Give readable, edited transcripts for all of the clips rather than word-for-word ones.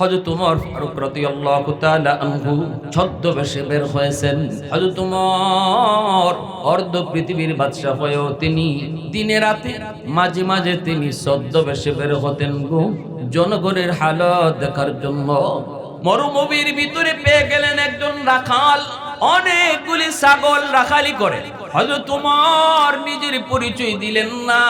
হযরত ওমর ফারুক রাদিয়াল্লাহু তাআলা আনহু ছদ্মবেশে বের হয়েছেন। হযরত ওমর অর্ধ পৃথিবীর বাদশা হয়েও তিনি দিনে রাতে মাঝে মাঝে তিনি ছদ্মবেশে বের হতেন গো জনগণের হালত দেখার জন্য। মরুভূমির ভিতরে পেয়ে গেলেন একজন রাখাল, অনেকগুলি ছাগল রাখালি করে। হযরত ওমর নিজের পরিচয় দিলেন না।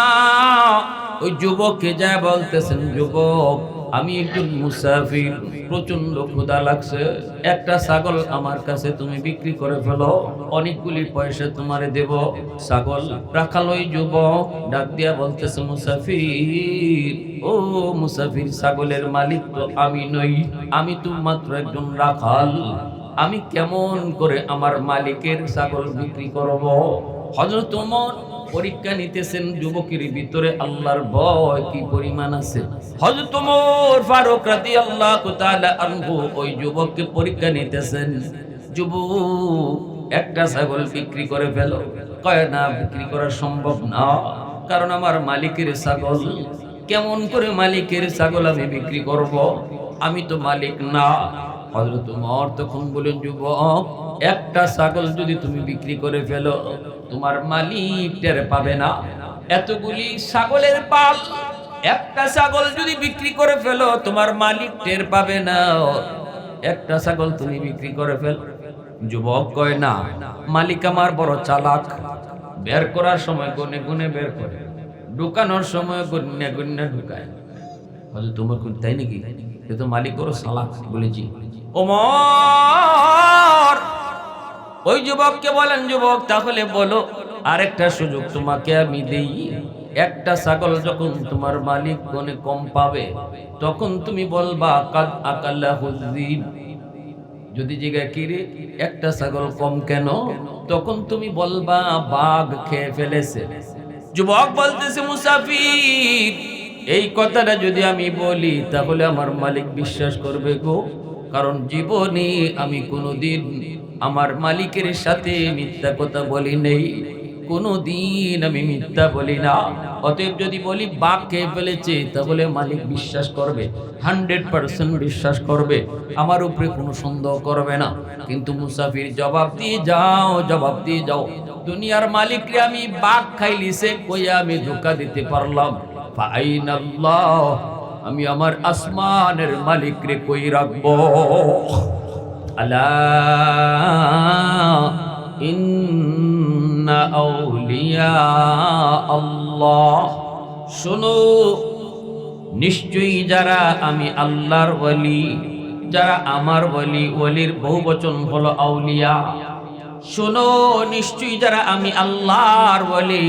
ওই যুবককে যা বলতেছেন, যুবক আমি একজন মুসাফির, প্রচন্ড ক্ষুধা লাগছে, একটা ছাগল আমার কাছে তুমি বিক্রি করে ফেলো, অনেকগুলি পয়সা তোমারে দেব। ছাগল রাখাল ওই যুবক ডাক দিয়া বলতেছে, মুসাফির, ও মুসাফির, ছাগলের মালিক তো আমি নই, আমি তো মাত্র একজন রাখাল, আমি কেমন করে আমার মালিকের ছাগল বিক্রি করব? হযরত ওমর পরীক্ষা নিতেছেন যুবকের ভিতরে আল্লাহর ভয় কি পরিমাণ আছে। হযরত ওমর ফারুক রাদিয়াল্লাহু তাআলা আনহু ওই যুবককে পরীক্ষা নিতেছেন, যুবক একটা ছাগল বিক্রি করে ফেলো। কয় না, বিক্রি করা সম্ভব না, কারণ আমার মালিকের ছাগল। কেমন করে মালিকের ছাগল আমি বিক্রি করব? আমি তো মালিক না। হযরত ওমর তখন বলেন, যুবক একটা ছাগল যদি তুমি বিক্রি করে ফেলো, তোমার মালিক টের পাবে না। এতগুলি ছাগলের পাল, একটা ছাগল যদি বিক্রি করে ফেলো তোমার মালিক টের পাবে না। একটা ছাগল তুমি বিক্রি করে ফেল। যুবক কয় না, মালিক আমার বড় চালাক, বের করার সময় গুনে গুনে বের করে, ঢুকানোর সময় গুনে গুনে ঢুকায়। হয়তো তোমার তাই নাকি? এ তো মালিক বড় চালাক বলেছি। ওমর ওই যুবককে বলেন, যুবক তাহলে বলো, আরেকটা সুযোগ তোমাকে আমি দেই। একটা ছাগল যখন তোমার মালিক কোনে কম পাবে, তখন তুমি বলবা কাদ আকাল্লাহু যিব। যদি জিজ্ঞাসা কিরে একটা ছাগল কম কেন, তখন তুমি বলবা বাঘ খেয়ে ফেলেছে। যুবক বলতেছে, মুসাফির, এই কথাটা যদি আমি বলি তাহলে আমার মালিক বিশ্বাস করবে গো, কারণ জীবনে আমি কোনোদিন আমার মালিকের সাথে মিথ্যা কথা বলি নেই, কোনোদিন আমি মিথ্যা বলি না। অতএব যদি বলি বাঘ খেয়ে ফেলেছে, তাহলে মালিক বিশ্বাস করবে, 100% বিশ্বাস করবে, আমার উপরে কোনো সন্দেহ করবে না। কিন্তু মুসাফির, জবাব দিয়ে যাও, জবাব দিয়ে যাও, দুনিয়ার মালিকরে আমি বাঘ খাইলিছে কইয়া আমি ধোঁকা দিতে পারলাম, ফাআইনাল্লাহ, আমি আমার আসমানের মালিকরে কই রাখবো? আলা ইন্না আউলিয়া আল্লাহ, শোনো, নিশ্চয়ই যারা আমি আল্লাহর ওয়ালি, যারা আমার ওয়ালি, ওয়ালির বহুবচন হলো আউলিয়া। শোনো, নিশ্চয়ই যারা আমি আল্লাহর ওয়ালি,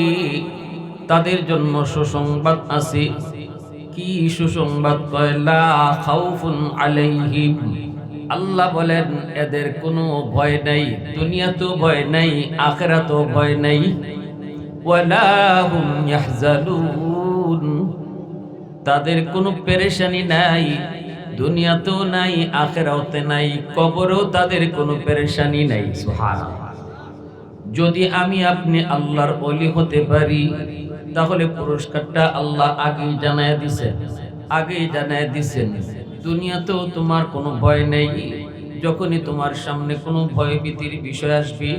তাদের জন্য সুসংবাদ আছে। কি সুসংবাদ? লা খাউফুন আলাইহিম, আল্লাহ বলেন এদের কোনো ভয় নাই, দুনিয়াতেও ভয় নাই, আখিরাতেও ভয় নাই। ওয়ালা হুম ইয়াহজানুন, তাদের কোনো পেরেশানি নাই, দুনিয়াতেও নাই, আখিরাতে নাই, কবরেও তাদের কোনো পেরেশানি নাই। সুবহানাল্লাহ। যদি আমি আপনি আল্লাহর ওলি হতে পারি, তাহলে পুরস্কারটা আল্লাহ আগেই জানায় দিছেন, আগেই জানায় দিছেন। দুনিয়াতেও তোমার কোনো ভয় নেই, যখনই তোমার সামনে কোনো ভয়ভীতির বিষয় আসবে,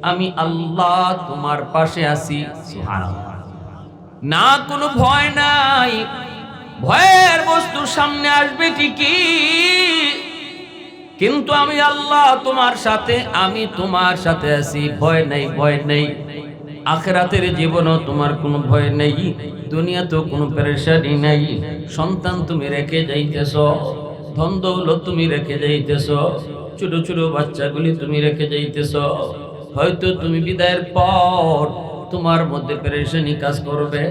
আমি আল্লাহ তোমার পাশে আছি। সুবহানাল্লাহ। না, কোনো ভয় নাই। ভয়ের বস্তু সামনে আসবে ঠিকই, কিন্তু আমি আল্লাহ তোমার সাথে, আমি তোমার সাথে আছি, ভয় নাই, ভয় নেই। আখিরাতের জীবনও তোমার কোনো ভয় নেই, দুনিয়াতেও কোনো পেরেশানি নাই। সন্তান তুমি রেখে যাইতেছ, ধন দৌলত তুমি রেখে যাইতেছ, ছোট ছোট বাচ্চাগুলি তুমি রেখে যাইতেছ। হয়তো তুমি বিদায়ের পর তোমার মধ্যে পেরেশানি কাজ করবে,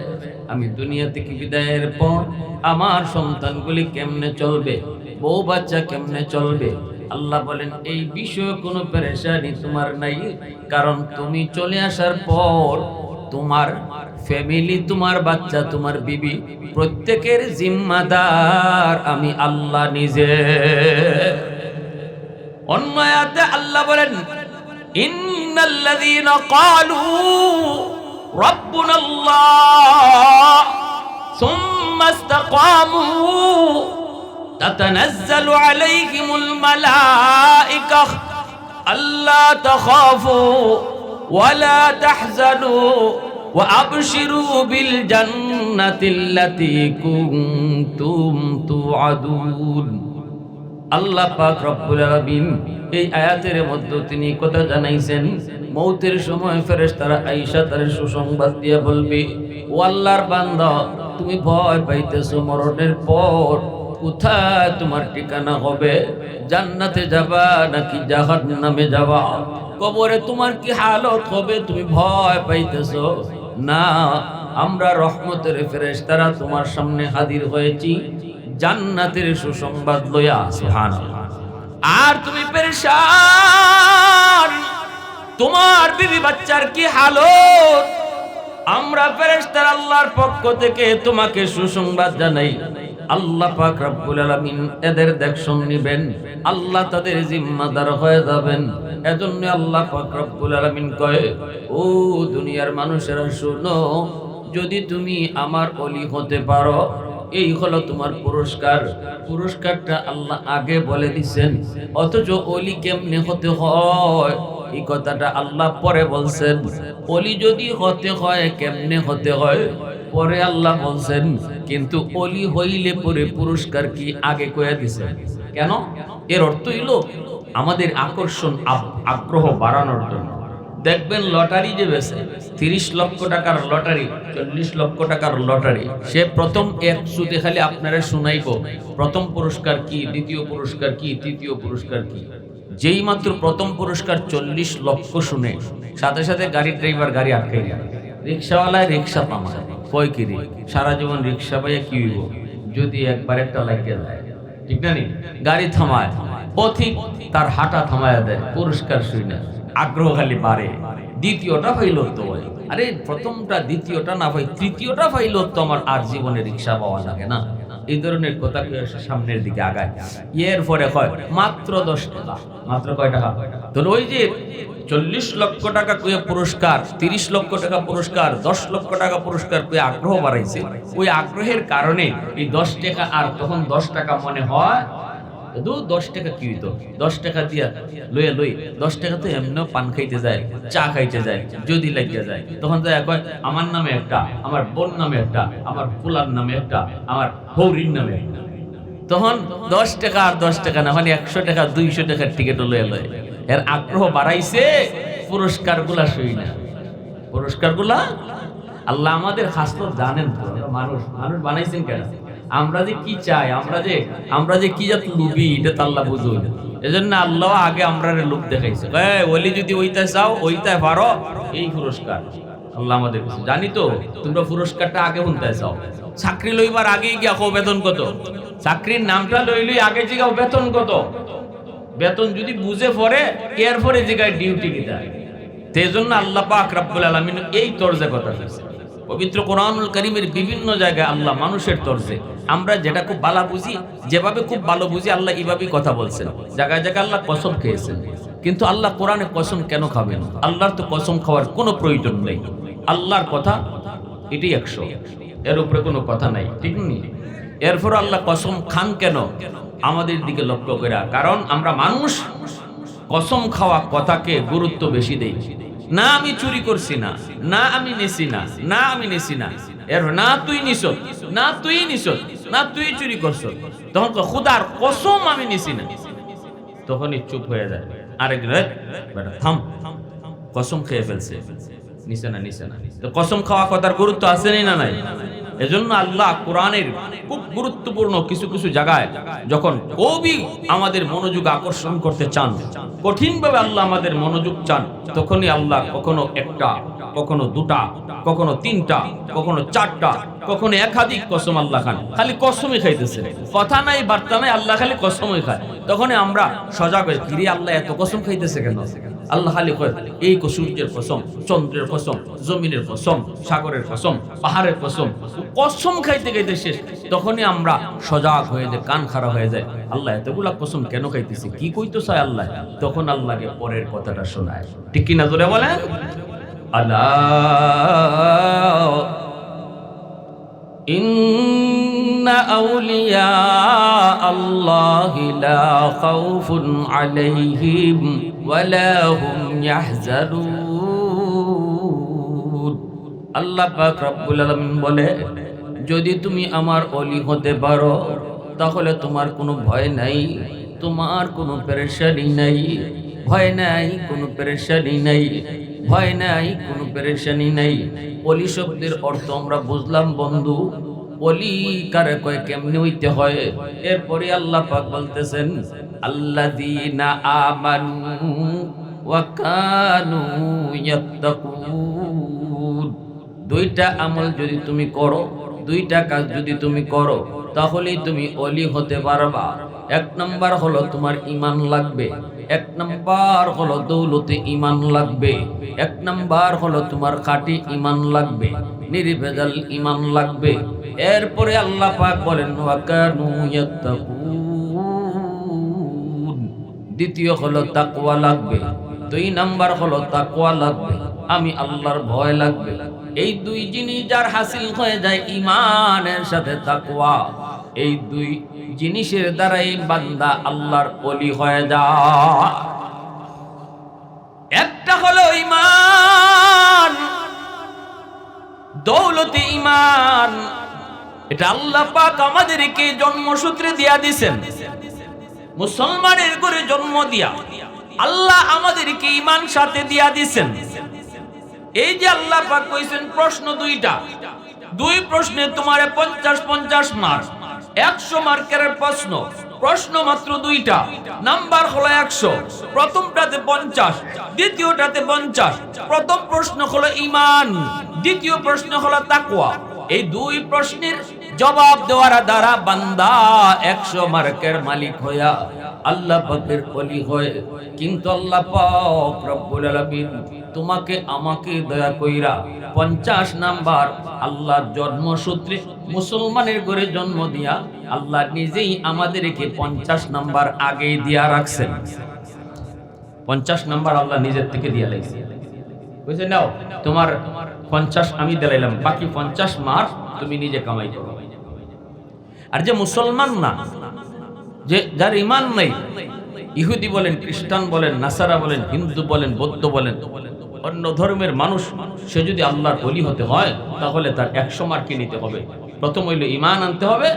আমি দুনিয়া থেকে বিদায়ের পর আমার সন্তানগুলি কেমনে চলবে, বউ বাচ্চা কেমনে চলবে। আল্লাহ বলেন এই বিষয়ে কোনো পেরেশানি তোমার নাই, কারণ তুমি চলে আসার পর তোমার ফ্যামিলি, তোমার বাচ্চা, তোমার বিবি, প্রত্যেকের জিম্মাদার আমি আল্লাহ নিজে। অন্য আয়াতে আল্লাহ বলেন, ইন্নাল্লাযীনা ক্বালু রাব্বুনাল্লাহ সুম্মা ইসতাকামু তাতানাজ্জালু আলাইহিমুল মালাইকা আল্লা তাখাফু ওয়ালা তাহজানু ওয়া আবশিরু বিল জান্নাতিল্লাতী কুনতুম তুআদুন। আল্লাহ পাক রব্বুল আলামিন এই আয়াতের মধ্যে তিনি কথা জানাইছেন, মৌতের সময় ফেরেশতারা আয়েশা তার সুসংবাদ দিয়ে বলবে, ও আল্লাহর বান্দা, তুমি ভয় পাইতেছো মরণের পর কোথায় তোমার ঠিকানা হবে? জান্নাতে যাবা নাকি জাহান্নামে যাবা? কবরে তোমার কি হালত হবে? তুমি ভয় পাইতেছো না, আমরা রহমতের ফেরেশতারা তোমার সামনে হাজির হয়েছি জান্নাতের সুসংবাদ লইয়া। সুবহানাল্লাহ। আর তুমি পেরেশান, তোমার বিবি বাচ্চার কি হালত? আমরা ফেরেশতারা আল্লাহর পক্ষ থেকে তোমাকে সুসংবাদ জানাই। আল্লাহ পাক রব্বুল আলামিন এদের দেখশন নিবেন, আল্লাহ তাদের জিম্মাদার হয়ে যাবেন। এজন্য আল্লাহ পাক রব্বুল আলামিন কয়, ও দুনিয়ার মানুষেরা শোনো, যদি তুমি আমার ওলি হতে পারো এই হলো তোমার পুরস্কার। পুরস্কারটা আল্লাহ আগে বলে দিছেন, অথচ ওলি কেমনে হতে হয় এই কথাটা আল্লাহ পরে বলছেন। ওলি যদি হতে হয় কেমনে হতে হয় পরে আল্লাহ বলছেন, কিন্তু ওলি হইলে পরে পুরস্কার কি আগে কয়ে দিছেন। কেন? এর অর্থ হইল আমাদের আকর্ষণ আগ্রহ বাড়ানোর জন্য। দেখবেন লটারি যে বেছে 30 লক্ষ টাকার লটারি, 40 লক্ষ টাকার লটারি, সে প্রথম এক সুতে খালি আপনারা শুনাইব প্রথম পুরস্কার কি, দ্বিতীয় পুরস্কার কি, তৃতীয় পুরস্কার কি। যেই মাত্র প্রথম পুরস্কার 40 লক্ষ শুনে সাথে সাথে গাড়ির ড্রাইভার গাড়ি আটকাই যায়, রিক্সাওয়ালায় রিক্সা পামায়, কয় কি রে সারা জীবন রিক্সা পাইয়া কি হইব যদি একবার একটা লাগিয়ে যায়, ঠিক না? গাড়ি থামায়, পথিক তার হাঁটা থামায় দেয়, পুরস্কার শুই না, আগ্রহ খালি বাড়ে। দ্বিতীয়টা পাইল তো, আরে প্রথমটা দ্বিতীয়টা না পাই তৃতীয়টা পাইল তো আমার আর জীবনে রিক্সা পাওয়া লাগে না। এই ধরনের কথা সামনের দিকে আগায়। এর পরে হয় মাত্র 10 টাকা, মাত্র কয় টাকা? তো ওই যে 40 লক্ষ টাকা কয়ে পুরস্কার, 30 লক্ষ টাকা পুরস্কার, 10 লক্ষ টাকা পুরস্কার কয়ে আগ্রহ বাড়াইছে। ওই আগ্রহের কারণে এই 10 টাকা আর তখন 10 টাকা মনে হয় 10 টাকা কি হইতো, 10 টাকা দিয়া লইয়া 10 টাকা তো এমনিও পান খাইতে যায়, চা খাইতে যায়, যদি লাগিয়ে যায় তখন যায় কয় আমার নামে একটা, আমার বোন নামে একটা, আমার ফুলার নামে একটা, আমার হৌরির নামে একটা। তখন 10 টাকা আর 10 টাকা না, মানে 100 টাকা 200 টাকার টিকিট লইয়া লয়। এর আগ্রহ বাড়াইছে, পুরস্কার গুলা সই না। পুরস্কার গুলা আল্লাহ আমাদের খাসলত জানেন তো, মানুষ বানাইছেন কেন? আমরা যে কি চাই, আমরা যে কি জাত লুবি, এটা তো আল্লাহ বুঝুন। এজন্য আল্লাহ আগে আমরা লোক দেখাইছে, ওলি যদি ওইটাই চাও ওইটাই পারো এই পুরস্কার আল্লাহ আমাদের জানি তো। তোমরা পুরস্কারটা আগে শুনতে চাও, চাকরি লইবার আগে গিয়া কো বেতন কত, চাকরির নামটা লইলই আগে জিগাও বেতন কত। বেতন যদি বুঝে পড়ে এরপরে জিগায় ডিউটি কিটা। সেজন্য আল্লাহ পাক রব্বুল আলামিন এই তরজে কথা বলেছে। পবিত্র কোরআনুল কারীমের বিভিন্ন জায়গায় আল্লাহ মানুষের তরজে, আমরা যেটা খুব ভালো বুঝি, যেভাবে খুব ভালো বুঝি আল্লাহ এইভাবেই কথা বলছেন। জায়গায় জায়গায় আল্লাহ কসম খেয়েছেন, কিন্তু আল্লাহ কোরআনে কসম কেন খাবেন? আল্লাহর তো কসম খাওয়ার কোনো প্রয়োজন নেই। আল্লাহর কথা এটাই 100, এর উপরে কোনো কথা নাই, ঠিক নেই? এরপর আল্লাহ কসম খান কেন আমাদের দিকে লক্ষ্য করে? কারণ আমরা মানুষ কসম খাওয়া কথাকে গুরুত্ব বেশি দেই। না আমি চুরি করছি না, না আমি নেছি না, না আমি নেছি না, এর না তুই নিছ, না তুই নিছ, না তুই চুরি করছ, তখন খুদার কসম আমি নিছি না, তখনই চুপ হয়ে যায়। আরেকদিন বেটা থাম, কসম খেয়ে ফেলছে, নিছে না নিছে না। তো কসম খাওয়া কথার গুরুত্ব আছে না নাই? এজন্য আল্লাহ কোরআনের খুব গুরুত্বপূর্ণ কিছু কিছু জায়গায় যখন কবি আমাদের মনোযোগ আকর্ষণ করতে চান, কঠিনভাবে আল্লাহ আমাদের মনোযোগ চান, তখনই আল্লাহ কখনো একটা, কখনো দুটা, কখনো তিনটা, কখনো চারটা, কখনো একাধিক কসম আল্লাহ খান। খালি কসমই খাইতেছে, কথা নাই বার্তা নাই, আল্লাহ খালি কসমই খায়। তখনই আমরা সজাগ হই, কিরে আল্লাহ এত কসম খাইতেছে কেন? আল্লাহ খালি কয় এই সূর্যের কসম, চন্দ্রের কসম, জমিনের কসম, সাগরের কসম, পাহাড়ের কসম, কসম খাইতে খাইতে শেষ। তখনই আমরা সজাগ হয়ে যায়, কান খাড়া হয়ে যায়, আল্লাহ এতগুলা কসম কেন খাইতেছি, কি কইতো চায় আল্লাহ? তখন আল্লাহকে পরের কথাটা শোনায়, ঠিক কিনা জোরে বলেন? আল্লাহ ইন্না আউলিয়া আল্লাহি লা খাউফুন আলাইহিম ওয়া লা হুম ইয়াহজানুন। আল্লাহ পাক রব্বুল আলামিন বলে, যদি তুমি আমার ওলি হতে পারো তাহলে তোমার কোনো ভয় নাই, তোমার কোনো পেরেশানি নাই, ভয় নাই, কোনো পেরেশানি নাই, ভয় নাই, কোনো পেরেশানি নাই। ওলি শব্দের অর্থ আমরা বুঝলাম বন্ধু, ওলি কারে কয়, কেমনে হইতে হয়। এরপরে আল্লাহ পাক বলতেছেন, আল্লাযীনা আমানু ওয়া কানু ইয়াত্তাকুন। দুইটা আমল যদি তুমি করো, দুইটা কাজ যদি তুমি করো, তাহলেই তুমি ওলি হতে পারবা। এক নাম্বার হলো তোমার ঈমান লাগবে, এক নাম্বার হলো দৌলতে ঈমান লাগবে, এক নাম্বার হলো তোমার খাঁটি ঈমান লাগবে, নির্ভেজাল ঈমান লাগবে। এরপরে আল্লাহ পাক বলেন ওয়া কানু ইয়াত্তাকুন। দ্বিতীয় হলো তাকওয়া লাগবে, দুই নাম্বার হলো তাকওয়া লাগবে, আমি আল্লাহর ভয় লাগবে। এই দুই জিনিস যার হাসিল হয়ে যায় ঈমানের সাথে তাকওয়া, এই দুই জিনিসের দ্বারাই বান্দা আল্লাহর ওলি হয়ে যায়। একটা হলো ঈমান, দৌলতে ঈমান। এটা আল্লাহ পাক আমাদেরকে জন্মসূত্রে দিয়া দিয়েছেন। মুসলমানের ঘরে জন্ম দিয়া আল্লাহ আমাদেরকে ঈমান সাথে দিয়া দিয়েছেন। এই যে আল্লাহ পাক কইছেন প্রশ্ন দুইটা, দুই প্রশ্নে তোমারে 50-50 মার্ক, 100 মার্কের প্রশ্ন, প্রশ্ন মাত্র দুইটা, নাম্বার হলো 100। প্রথমটাতে 50, দ্বিতীয়টাতে 50। প্রথম প্রশ্ন হলো ঈমান, দ্বিতীয় প্রশ্ন হলো তাকওয়া। এই দুই প্রশ্নের জবাব দেওয়ার দ্বারা বান্দা 100 মার্কের মালিক হইয়া আল্লাহ পাকের ওলি হয়। কিন্তু আল্লাহ পাক রব্বুল আলামিন তোমাকে আমাকে দয়া কইরা 50 নাম্বার আল্লাহর জন্মসূত্রে মুসলমানের ঘরে জন্ম দিয়া আল্লাহ নিজেই আমাদেরকে 50 নাম্বার আগেই দিয়া রাখছেন। 50 নাম্বার আল্লাহ নিজের থেকে দিয়া লাগছে, বুঝছেন? নাও তোমার 50 আমি দিলাম, বাকি 50 মার্ক তুমি নিজে কামাই করো। আর যে মুসলমান না, যে যার ঈমান নাই, ইহুদি বলেন, খ্রিস্টান বলেন, নাসারা বলেন, হিন্দু বলেন, বৌদ্ধ বলেন, অন্য ধর্মের মানুষ, সে যদি আল্লাহর ওলি হতে হয় তাহলে তার 100 মার্কই নিতে হবে। প্রথম হইল ঈমান আনতে হবে,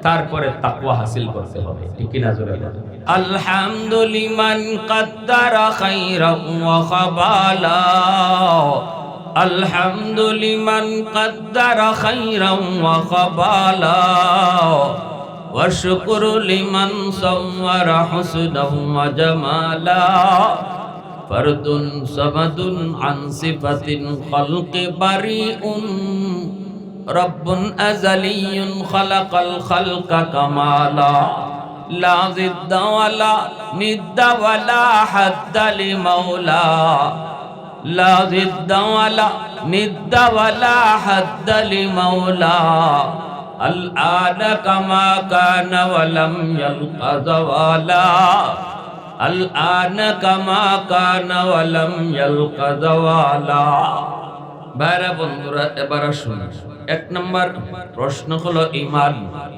তারপরে তাকওয়া হাসিল করতে হবে। ঠিক কি না? জোরে বলেন আলহামদুলিমান কাদ্দারা খাইরান ওয়া খাবালা। আলহামদুলিমান কাদ্দারা খাইরান ওয়া খাবালা ওয়া শুকরু লিমান সাওয়ারা হুসনান ওয়া জামালা। ফরদুন সামাদুন আন সিফাতিন খালকি বারিউন রব্বুন আযালিয়ুন খালাকাল খালকা কামালা। লা জিদ্দা ওয়ালা নিদ্দা ওয়ালা হাদ্দা লিমাওলা। লা জিদ্দা ওয়ালা নিদ্দা ওয়ালা হাদ্দা লিমাওলা। আল আনা কামা কানা ওয়া লাম ইয়ালকা যাওয়ালা। আল আনা কামা কানা ওয়া লাম ইয়ালকা যাওয়ালা। ভাইরা বন্ধুরা, এবার আসুন, 1 নম্বর প্রশ্ন হলো ঈমান।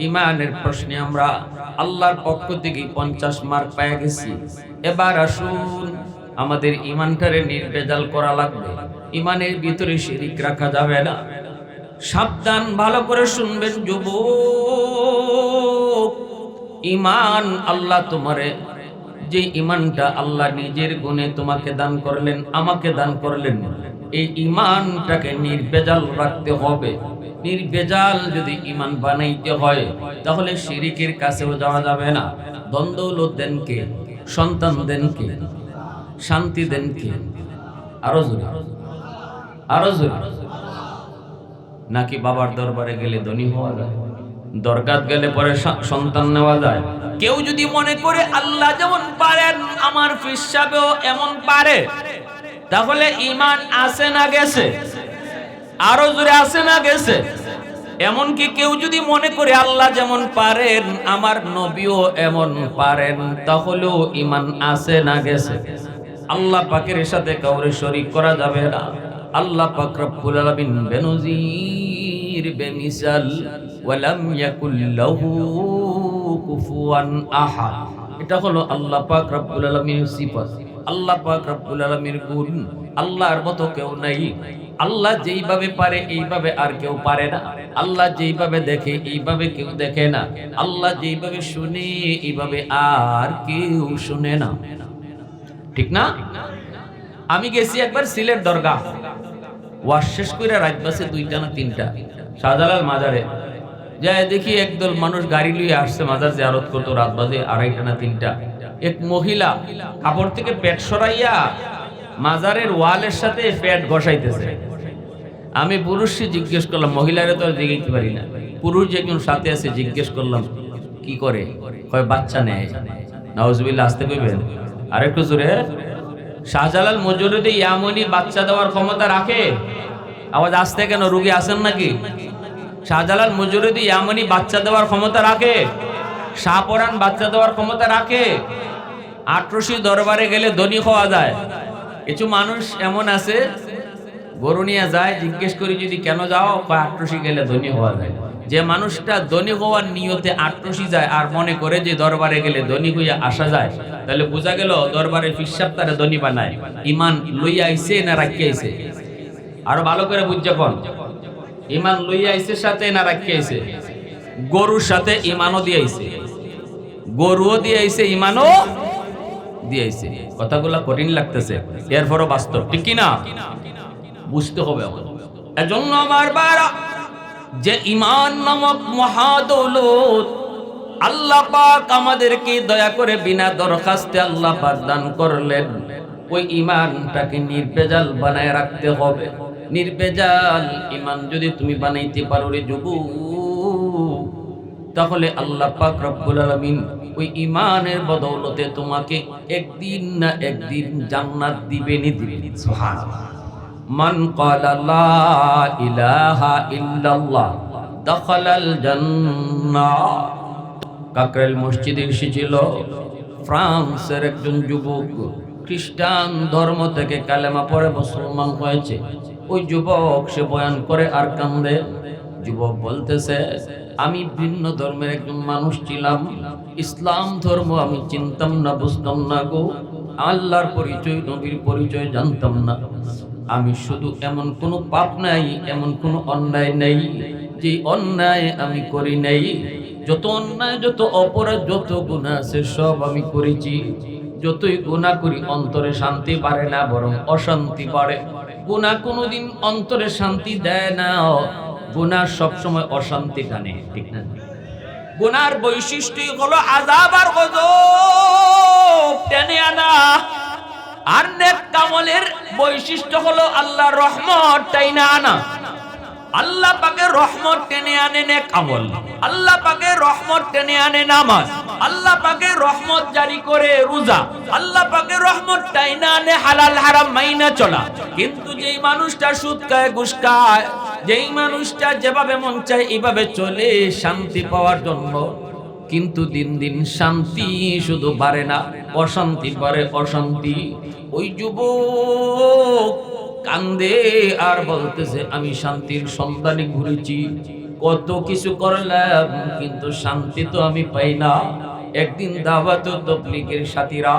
ঈমানের প্রশ্নে আমরা আল্লাহর পক্ষ থেকে 50 মার্ক পেয়ে গেছি। এবার আসুন, আমাদের ঈমানটারে নির্ভেজাল করা লাগবে। ঈমানের ভিতরে শিরিক রাখা যাবে না। সাবধান, ভালো করে শুনবেন যুবক। ঈমান আল্লাহ তোমারে, যে ঈমানটা আল্লাহ নিজের গুণে তোমাকে দান করলেন, আমাকে দান করলেন, এই ঈমানটাকে নির্ভেজাল রাখতে হবে। নির্ভেজাল যদি ঈমান বানাইতে হয় তাহলে শিরিকের কাছেও যাওয়া যাবে না। দ্বন্দ্বৌলত দেন কে? সন্তান দেন কে? শান্তি দেন কে? আরো জোরে, আরো জোরে। নাকি বাবার দরবারে গেলে ধনী হওয়া যায়, দরগাত গেলে পরে সন্তান নেওয়া যায়? কেউ যদি মনে করে আল্লাহ যেমন পারেন আমার পীর সাহেবও এমন পারে, তাহলে ঈমান আছে না গেছে? আরো জোরে আছে না গেছে? এমনকি কেউ যদি মনে করে আল্লাহ যেমন পারেন আমার নবীও এমন পারেন, তাহলেও ঈমান আছে না গেছে? আল্লাহ পাকের সাথে কাউরে শরীক করা যাবে না। আল্লাহ পাক রব্বুল আলামিন বেনজির বেমিসাল ওয়ালাম ইয়াকুল লাহু কুফুয়ান আহাদ। এটা হলো আল্লাহ পাক রব্বুল আলামিনের সিফাত, আল্লাহ পাক রব্বুল আলামিনের গুণ। আল্লাহর মতো কেউ নাই। আল্লাহ যেইভাবে পারে এইভাবে আর কেউ পারে না। আল্লাহ যেইভাবে দেখে এইভাবে কেউ দেখে না। আল্লাহ যেইভাবে শুনে এইভাবে আর কেউ শুনে না। ঠিক না? আমি গেছি একবার সিলেট দরগা, ওয়াজ শেষ করে রাত বাসে 2টা না 3টা শাহজালাল মাজারে যায়, দেখি একদল মানুষ গাড়ি লিয়ে আসছে মাজার জিয়ারত করতে। রাত বাজে 2:30 না 3টা। এক মহিলা কাপড় থেকে পেট সরাইয়া মাজারের ওয়ালের সাথে পেট ঘষাইতেছে। আমি পুরুষকে জিজ্ঞেস করলাম, মহিলারে তো আর জিগাইতে পারি না, পুরুষ যে একজন সাথে আছে জিজ্ঞেস করলাম কি করে, কয় বাচ্চা নেয়। নাউজুবিল্লাহ, আসতে কইবেন আরেকটু জোরে। শাহজালাল মজরুদে ইয়ামনি বাচ্চা দেওয়ার ক্ষমতা রাখে? আওয়াজ আসতে কেন, রোগী আছেন নাকি? শাহজালাল মজরুদে ইয়ামনি বাচ্চা দেওয়ার ক্ষমতা রাখে? শাহপরান বাচ্চা দেওয়ার ক্ষমতা রাখে? আটরশি দরবারে গেলে ধনী হওয়া যায়। কিছু মানুষ এমন আছে, গরু নিয়ে যায়, জিজ্ঞেস করি যদি কেন যাও, আটরশি গেলে ধনী হওয়া যায়। যে মানুষটা ধনী হওয়ার নিয়তে আটরশি যায় আর মনে করে যে দরবারে গেলে ধনী হইয়া আসা যায়, তাহলে বোঝা গেল দরবারে ফিসাব তারা ধনী বানায়। ইমান লইয়া আইছে না রাখিয়া আইছে? আরো ভালো করে বুঝ, যখন ইমান লইয়া আইছে সাথে না রাখিয়া আইছে? গরুর সাথে ইমানও দিয়ে আইছে, গরুও দিয়ে আইছে, ইমানও দিয়ে আইছে। কথাগুলা কঠিন লাগতেছে, এরপরও বাস্তব। ঠিক কিনা? বুঝতে হবে আমার। এজন্য আমার বারা, যে ইমান নামক মহাদৌলত আল্লাহ পাক আমাদেরকে দয়া করে বিনা দরখাস্তে আল্লাহ পাক দান করলেন, ওই ইমানটাকে নির্ভেজাল বানায় রাখতে হবে। নির্ভেজাল ইমান যদি তুমি বানাইতে পারো রে যুবক, তাহলে আল্লাহ পাক রব্বুল আলামিন ওই ইমানের বদৌলতে তোমাকে একদিন না একদিন জান্নাত দিবেনই দিবেন। সুবহানাল্লাহ। মান ক্বালা লা ইলাহা ইল্লাল্লাহ দাখালাল জান্নাহ। কাকরাইল মসজিদে এসেছিল ফ্রান্সের একজন যুবক, খ্রিস্টান ধর্ম থেকে কালেমা পড়ে মুসলমান হয়েছে। ওই যুবক সে বয়ান করে আর কান্দে। যুবক বলতেছে, আমি ভিন্ন ধর্মের একজন মানুষ ছিলাম, ইসলাম ধর্ম আমি চিনতাম না, বুঝতাম না গো, আল্লাহর পরিচয় নবীর পরিচয় জানতাম না। আমি শুধু এমন কোনো পাপ নাই, এমন কোনো অন্যায় নেই যে অন্যায় আমি করি নাই। যত অন্যায়, যত অপরাধ, যত গুনাহ আছে সব আমি করেছি। যতই গুনাহ করি অন্তরে শান্তি বাড়ে না, বরং অশান্তি বাড়ে। গুনাহ কোনোদিন অন্তরে শান্তি দেয় না, গুনাহ সবসময় অশান্তি টানে। ঠিক না? গুনার বৈশিষ্ট্য হলো আযাব আর গজব টেনে আনা, আর নেক আমলের বৈশিষ্ট্য হলো আল্লাহর রহমত টাইনা আনা। আল্লাহ পাকের রহমত টেনে আনে নেক আমল, আল্লাহ পাকের রহমত টেনে আনে নামাজ, আল্লাহ পাকের রহমত জারি করে রোজা, আল্লাহ পাকের রহমত টাইনা আনে হালাল হারাম মাইনা চলা। কিন্তু যেই মানুষটা সুদ খায়, ঘুষ খায়, যেই মানুষটা যেভাবে মন চায় এইভাবে চলে শান্তি পাওয়ার জন্য, কিন্তু দিন দিন শান্তি শুধু বাড়ে না, অশান্তি বাড়ে, অশান্তি। ওই যুবক কান্দে আর বলতেছে, আমি শান্তির সন্ধানে ঘুরেছি, কত কিছু করলাম, কিন্তু শান্তি তো আমি পাই না। একদিন দাওয়াত ও তাবলীগের সাথীরা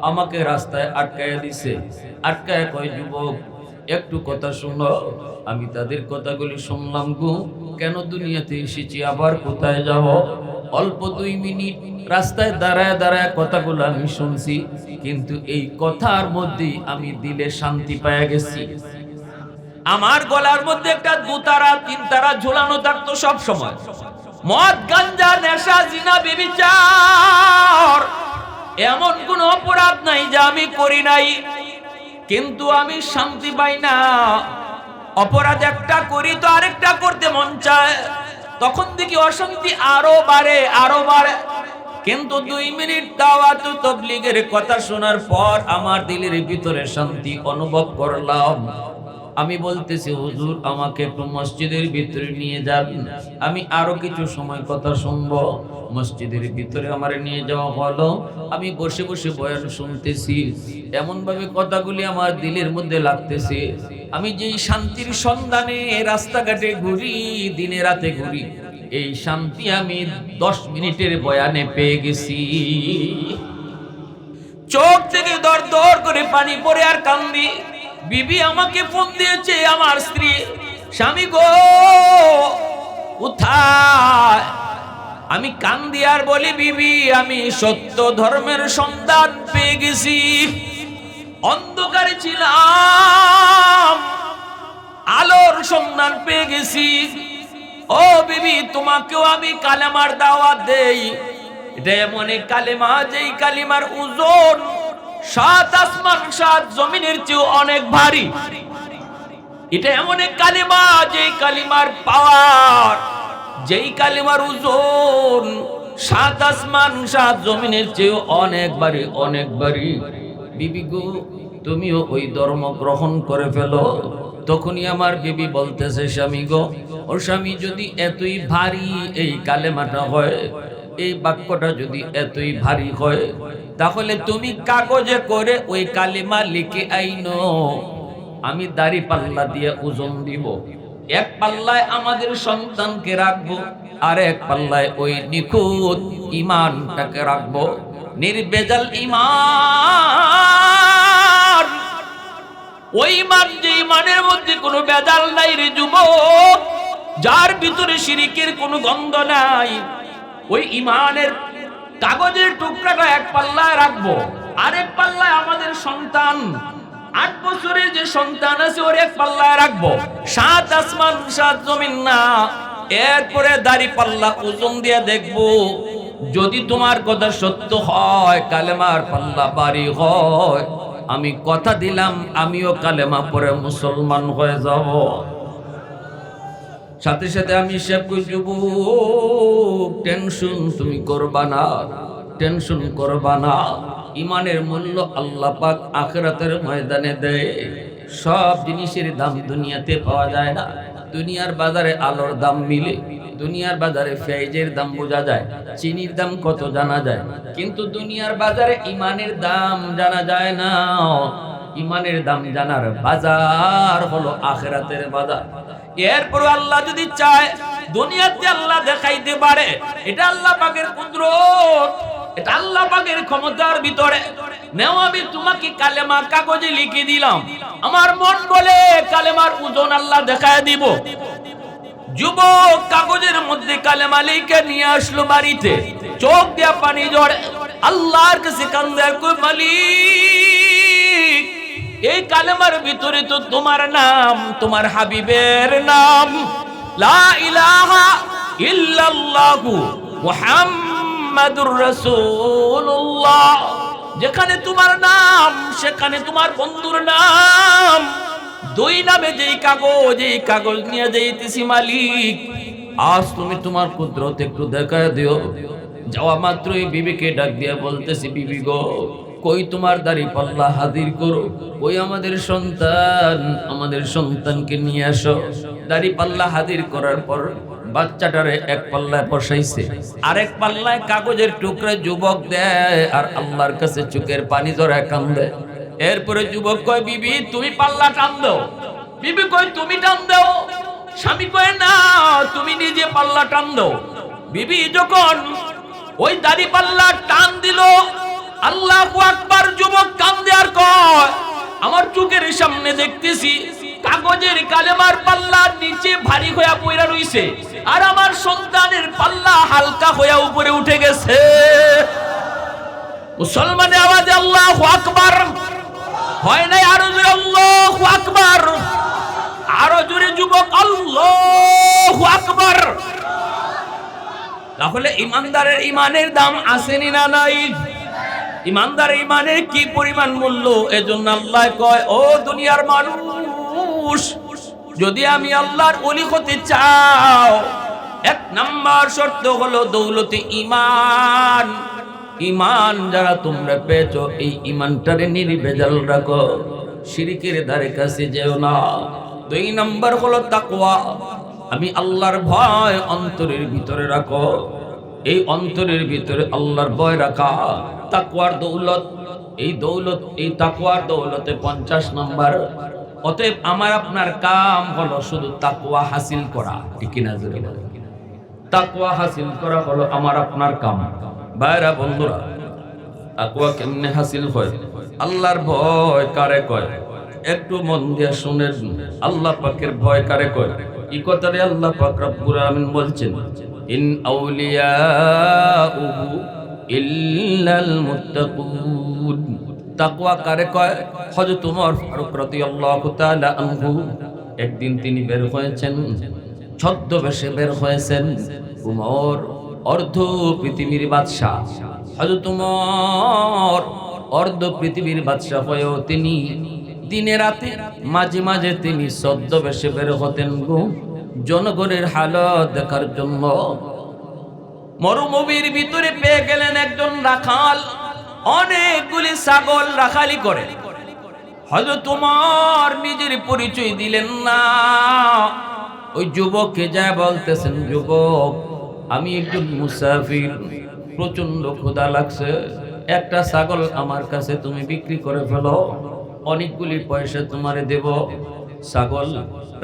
আমাকে রাস্তায় আটকায় দিছে। আটকায় কয়, যুবক একটু কথা শোনো। আমি তাদের কথাগুলি শুনলাম গো, কেন দুনিয়াতে এসেছি, আবার কোথায় যাব? অল্প 2 মিনিট রাস্তায় দাঁড়ায় দাঁড়ায় কথাগুলো আমি শুনছি, কিন্তু এই কথার মধ্যে আমি দিলে শান্তি পেয়ে গেছি। আমার গলার মধ্যে একটা 2 তারা 3 তারা ঝুলানো থাকতো সব সময়। মদ, গাঞ্জা, নেশা, জিনা, ব্যভিচার, এমন কোন অপরাধ নাই যা আমি করি নাই, কিন্তু আমি শান্তি পাই না। অপরাধ একটা করি তো আরেকটা করতে মন চায়, তখন দেখি অশান্তি আরো বাড়ে, আরো বাড়ে। কিন্তু 2 মিনিট দাওয়াত ও তাবলীগের কথা শোনার পর আমার দিলের ভিতরে শান্তি অনুভব করলাম। আমি বলতেছি, হুজুর আমাকে একটু মসজিদের ভিতরে নিয়ে যান, আমি আরো কিছু সময় কথা শুনবো। মসজিদের ভিতরে আমার নিয়ে যাওয়া হলো। আমি বসে বসে বয়ান শুনতেছি, এমন ভাবে কথাগুলি আমার দিলের মধ্যে লাগতেছে আমি যেই শান্তির সন্ধানে রাস্তাঘাটে ঘুরি, দিনে রাতে ঘুরি, এই শান্তি আমি 10 মিনিটের বয়ানে পেয়ে গেছি। চোখ থেকে দর দর করে পানি পড়ে আর কান্দি। বিবি আমাকে ফোন দিয়েছে, আমার স্ত্রী, স্বামী গো কোথায়? আমি কান্দি আর বলি, বিবি আমি সত্য ধর্মের সন্ধান পেয়ে গেছি। অন্ধকারে ছিলাম, আলোর সন্ধান পেয়ে গেছি। ও বিবি, তোমাকেও আমি কালেমার দাওয়াত দেই। এটা এমন এক কালেমা, যেই কালিমার ওজন 7 আসমান 7 জমিনের চেয়ে অনেক ভারী। এটা এমন এক কালিমা, যেই কালিমার পাওয়ার, যেই কালিমার ওজন 7 আসমান 7 জমিনের চেয়ে অনেক ভারী, অনেক ভারী। বিবি গো, তুমিও ওই ধর্ম গ্রহণ করে ফেলো। তখনই আমার বিবি বলতেছে, স্বামী গো, ও স্বামী, যদি এতই ভারী এই কালেমাটা হয়, এই বাক্যটা যদি এতই ভারী হয়, তাহলে তুমি কাগজে করে ওই কালিমা লিখে আইনো, আমি দাড়ি পাল্লা দিয়ে ওজন দিব। এক পাল্লায় আমাদের সন্তানকে রাখবো, আর এক পাল্লায় ওই নিখুঁত ঈমানটাকে রাখবো। নির্ভেজাল ঈমান, ওই ঈমান যে ঈমানের মধ্যে কোনো ভেজাল নাই রে যুবক, যার ভিতরে শিরকের কোনো গন্ধ নাই, ওই ঈমানের কাগজের টুকরাটা এক পাল্লায় রাখবো, আরেক পাল্লায় আমাদের সন্তান, 8 বছরের যে সন্তান আছে ওর এক পাল্লায় রাখবো। 7 আসমান 7 জমিন না, এরপরে দাড়ি পাল্লা ওজন দিয়ে দেখবো। যদি তোমার কথা সত্য হয়, কালেমার পাল্লা ভারী হয়, আমি কথা দিলাম আমিও কালেমা পড়ে মুসলমান হয়ে যাব। সাথে সাথে আমি সব যুবক, টেনশন তুমি করবা না, টেনশন করবা না। ইমানের মূল্য আল্লাহ পাক আখিরাতের ময়দানে দেয়। সব জিনিসের দাম দুনিয়াতে পাওয়া যায় না। দুনিয়ার বাজারে আলোর দাম মিলে, দুনিয়ার বাজারে পেঁয়াজের দাম বোঝা যায়, চিনির দাম কত জানা যায়, কিন্তু দুনিয়ার বাজারে ইমানের দাম জানা যায় না। ইমানের দাম জানার বাজার হলো আখিরাতের বাজার। এরপর আল্লাহ যদি চায়, দুনিয়াতে আল্লাহ দেখাইতে পারে, এটা আল্লাহ পাকের কুদরত, এটা আল্লাহ পাকের ক্ষমতার ভিতরে। নেও, আমি তোমাকে কালেমা কাগজে লিখে দিলাম, আমার মন বলে কালেমার ওজন আল্লাহ দেখায় দিব। যুবক কাগজের মধ্যে কালেমা লিখে নিয়ে আসলো বাড়িতে, চোখ দিয়া পানি ঝরে, আল্লাহর কাছে কান্দে, কই মালিক, এই কালেমার ভিতরে তো তোমার নাম, তোমার হাবিবের নাম, লা ইলাহা ইল্লাল্লাহু মুহাম্মাদুর রাসূলুল্লাহ। যেখানে তোমার নাম, সেখানে তোমার বন্ধুর নাম। 2 নামে যেই কাগজ, এই কাগজ নিয়ে যাইতেছি মালিক, আজ তুমি তোমার কুদরত একটু দেখায় দিও। যাওয়া মাত্রই বিবিকে ডাক দিয়ে বলতেছি, বিবি গো, কই তোমার দাড়ি পাল্লা হাজির করো, কই আমাদের সন্তান, আমাদের সন্তানকে নিয়ে আসো। দাড়ি পাল্লা হাজির করার পর বাচ্চাটারে এক পাল্লায় বসাইছে, আরেক পাল্লায় কাগজের টুকরা যুবক দেয়, আর আল্লাহর কাছে চোখের পানি জড়ায় কান্দে। এরপরে যুবক কয়, বিবি তুমি পাল্লা টান দাও। বিবি কয়, তুমি টান দাও। স্বামী কয়, না, তুমি নিজে পাল্লা টান দাও। বিবি যখন ওই দাড়ি পাল্লা টান দিল, আল্লাহু আকবার, যুবক কান্দে আর কয়, আমার চোখের সামনে দেখতেছি কাগজের কালেমার পাল্লা নিচে ভারী হয়ে পড়ে রইছে, আর আমার সন্তানের পাল্লা হালকা হয়ে উপরে উঠে গেছে। মুসলমানের আওয়াজে আল্লাহু আকবার হয় নাই? আরো জোরে আল্লাহু আকবার, আরো জোরে যুবক আল্লাহু আকবার। তাহলে ইমানদারের ইমানের দাম আসেনি না নাই? ইমানদারের ইমানের কি পরিমাণ মূল্য! এজন্য আল্লাহ কয়, ও দুনিয়ার মানুষ, যদি আমি আল্লাহর ওলি হতে চাও, 1 নাম্বার শর্ত হলো দৌলতে ঈমান। ঈমান যারা তোমরা পেয়েছো, এই ঈমানটারে নির্ভেজাল রাখো, শিরকের ধারে কাছে যেও না। 2 নাম্বার হলো তাকওয়া, আমি আল্লাহর ভয় অন্তরের ভিতরে রাখো। এই অন্তরের ভিতরে আল্লাহর ভয় রাখা তাকওয়ার দৌলত। এই দৌলত, এই তাকওয়ার দৌলতে 50 নাম্বার অতএব আমার আপনার কাম হলো শুধু তাকওয়া হাসিল করা, ঠিক কিনা? তাকওয়া হাসিল করা হলো আমার আপনার কাম। ভাইরা বন্ধুরা, তাকওয়া কেমনে হাসিল হয়? আল্লাহর ভয় কারে কয়? একটু মন দিয়ে শুনেন। আল্লাহ পাকের ভয় কারে কয়? এই কথারে আল্লাহ পাক রব্বুল আলামিন বলছেন, ইন আউলিয়াউহু ইল্লাল মুত্তাকুন। তাকওয়া কারে কয়? হযরত ওমর ফারুক রাদিয়াল্লাহু তাআলা আনহু একদিন তিনি বের হয়েছেন, ছদ্মবেশে বের হয়েছেন। উমর অর্ধ পৃথিবীর বাদশা। হযরত উমর অর্ধ পৃথিবীর বাদশা হয়েও তিনি দিনে রাতে মাঝে মাঝে তিনি ছদ্মবেশে বের হতেন গো জনগণের হালত দেখার জন্য। মরুভূমির ভিতরে পেয়ে গেলেন একজন রাখাল, অনেকগুলি ছাগল রাখালি করে। হযরত ওমর নিজের পরিচয় দিলেন না। ওই যুবককে যা বলতেছেন, যুবক আমি একজন মুসাফির, প্রচন্ড ক্ষুধা লাগছে, একটা ছাগল আমার কাছে তুমি বিক্রি করে ফেলো, অনেকগুলি পয়সা তোমারে দেব। ছাগল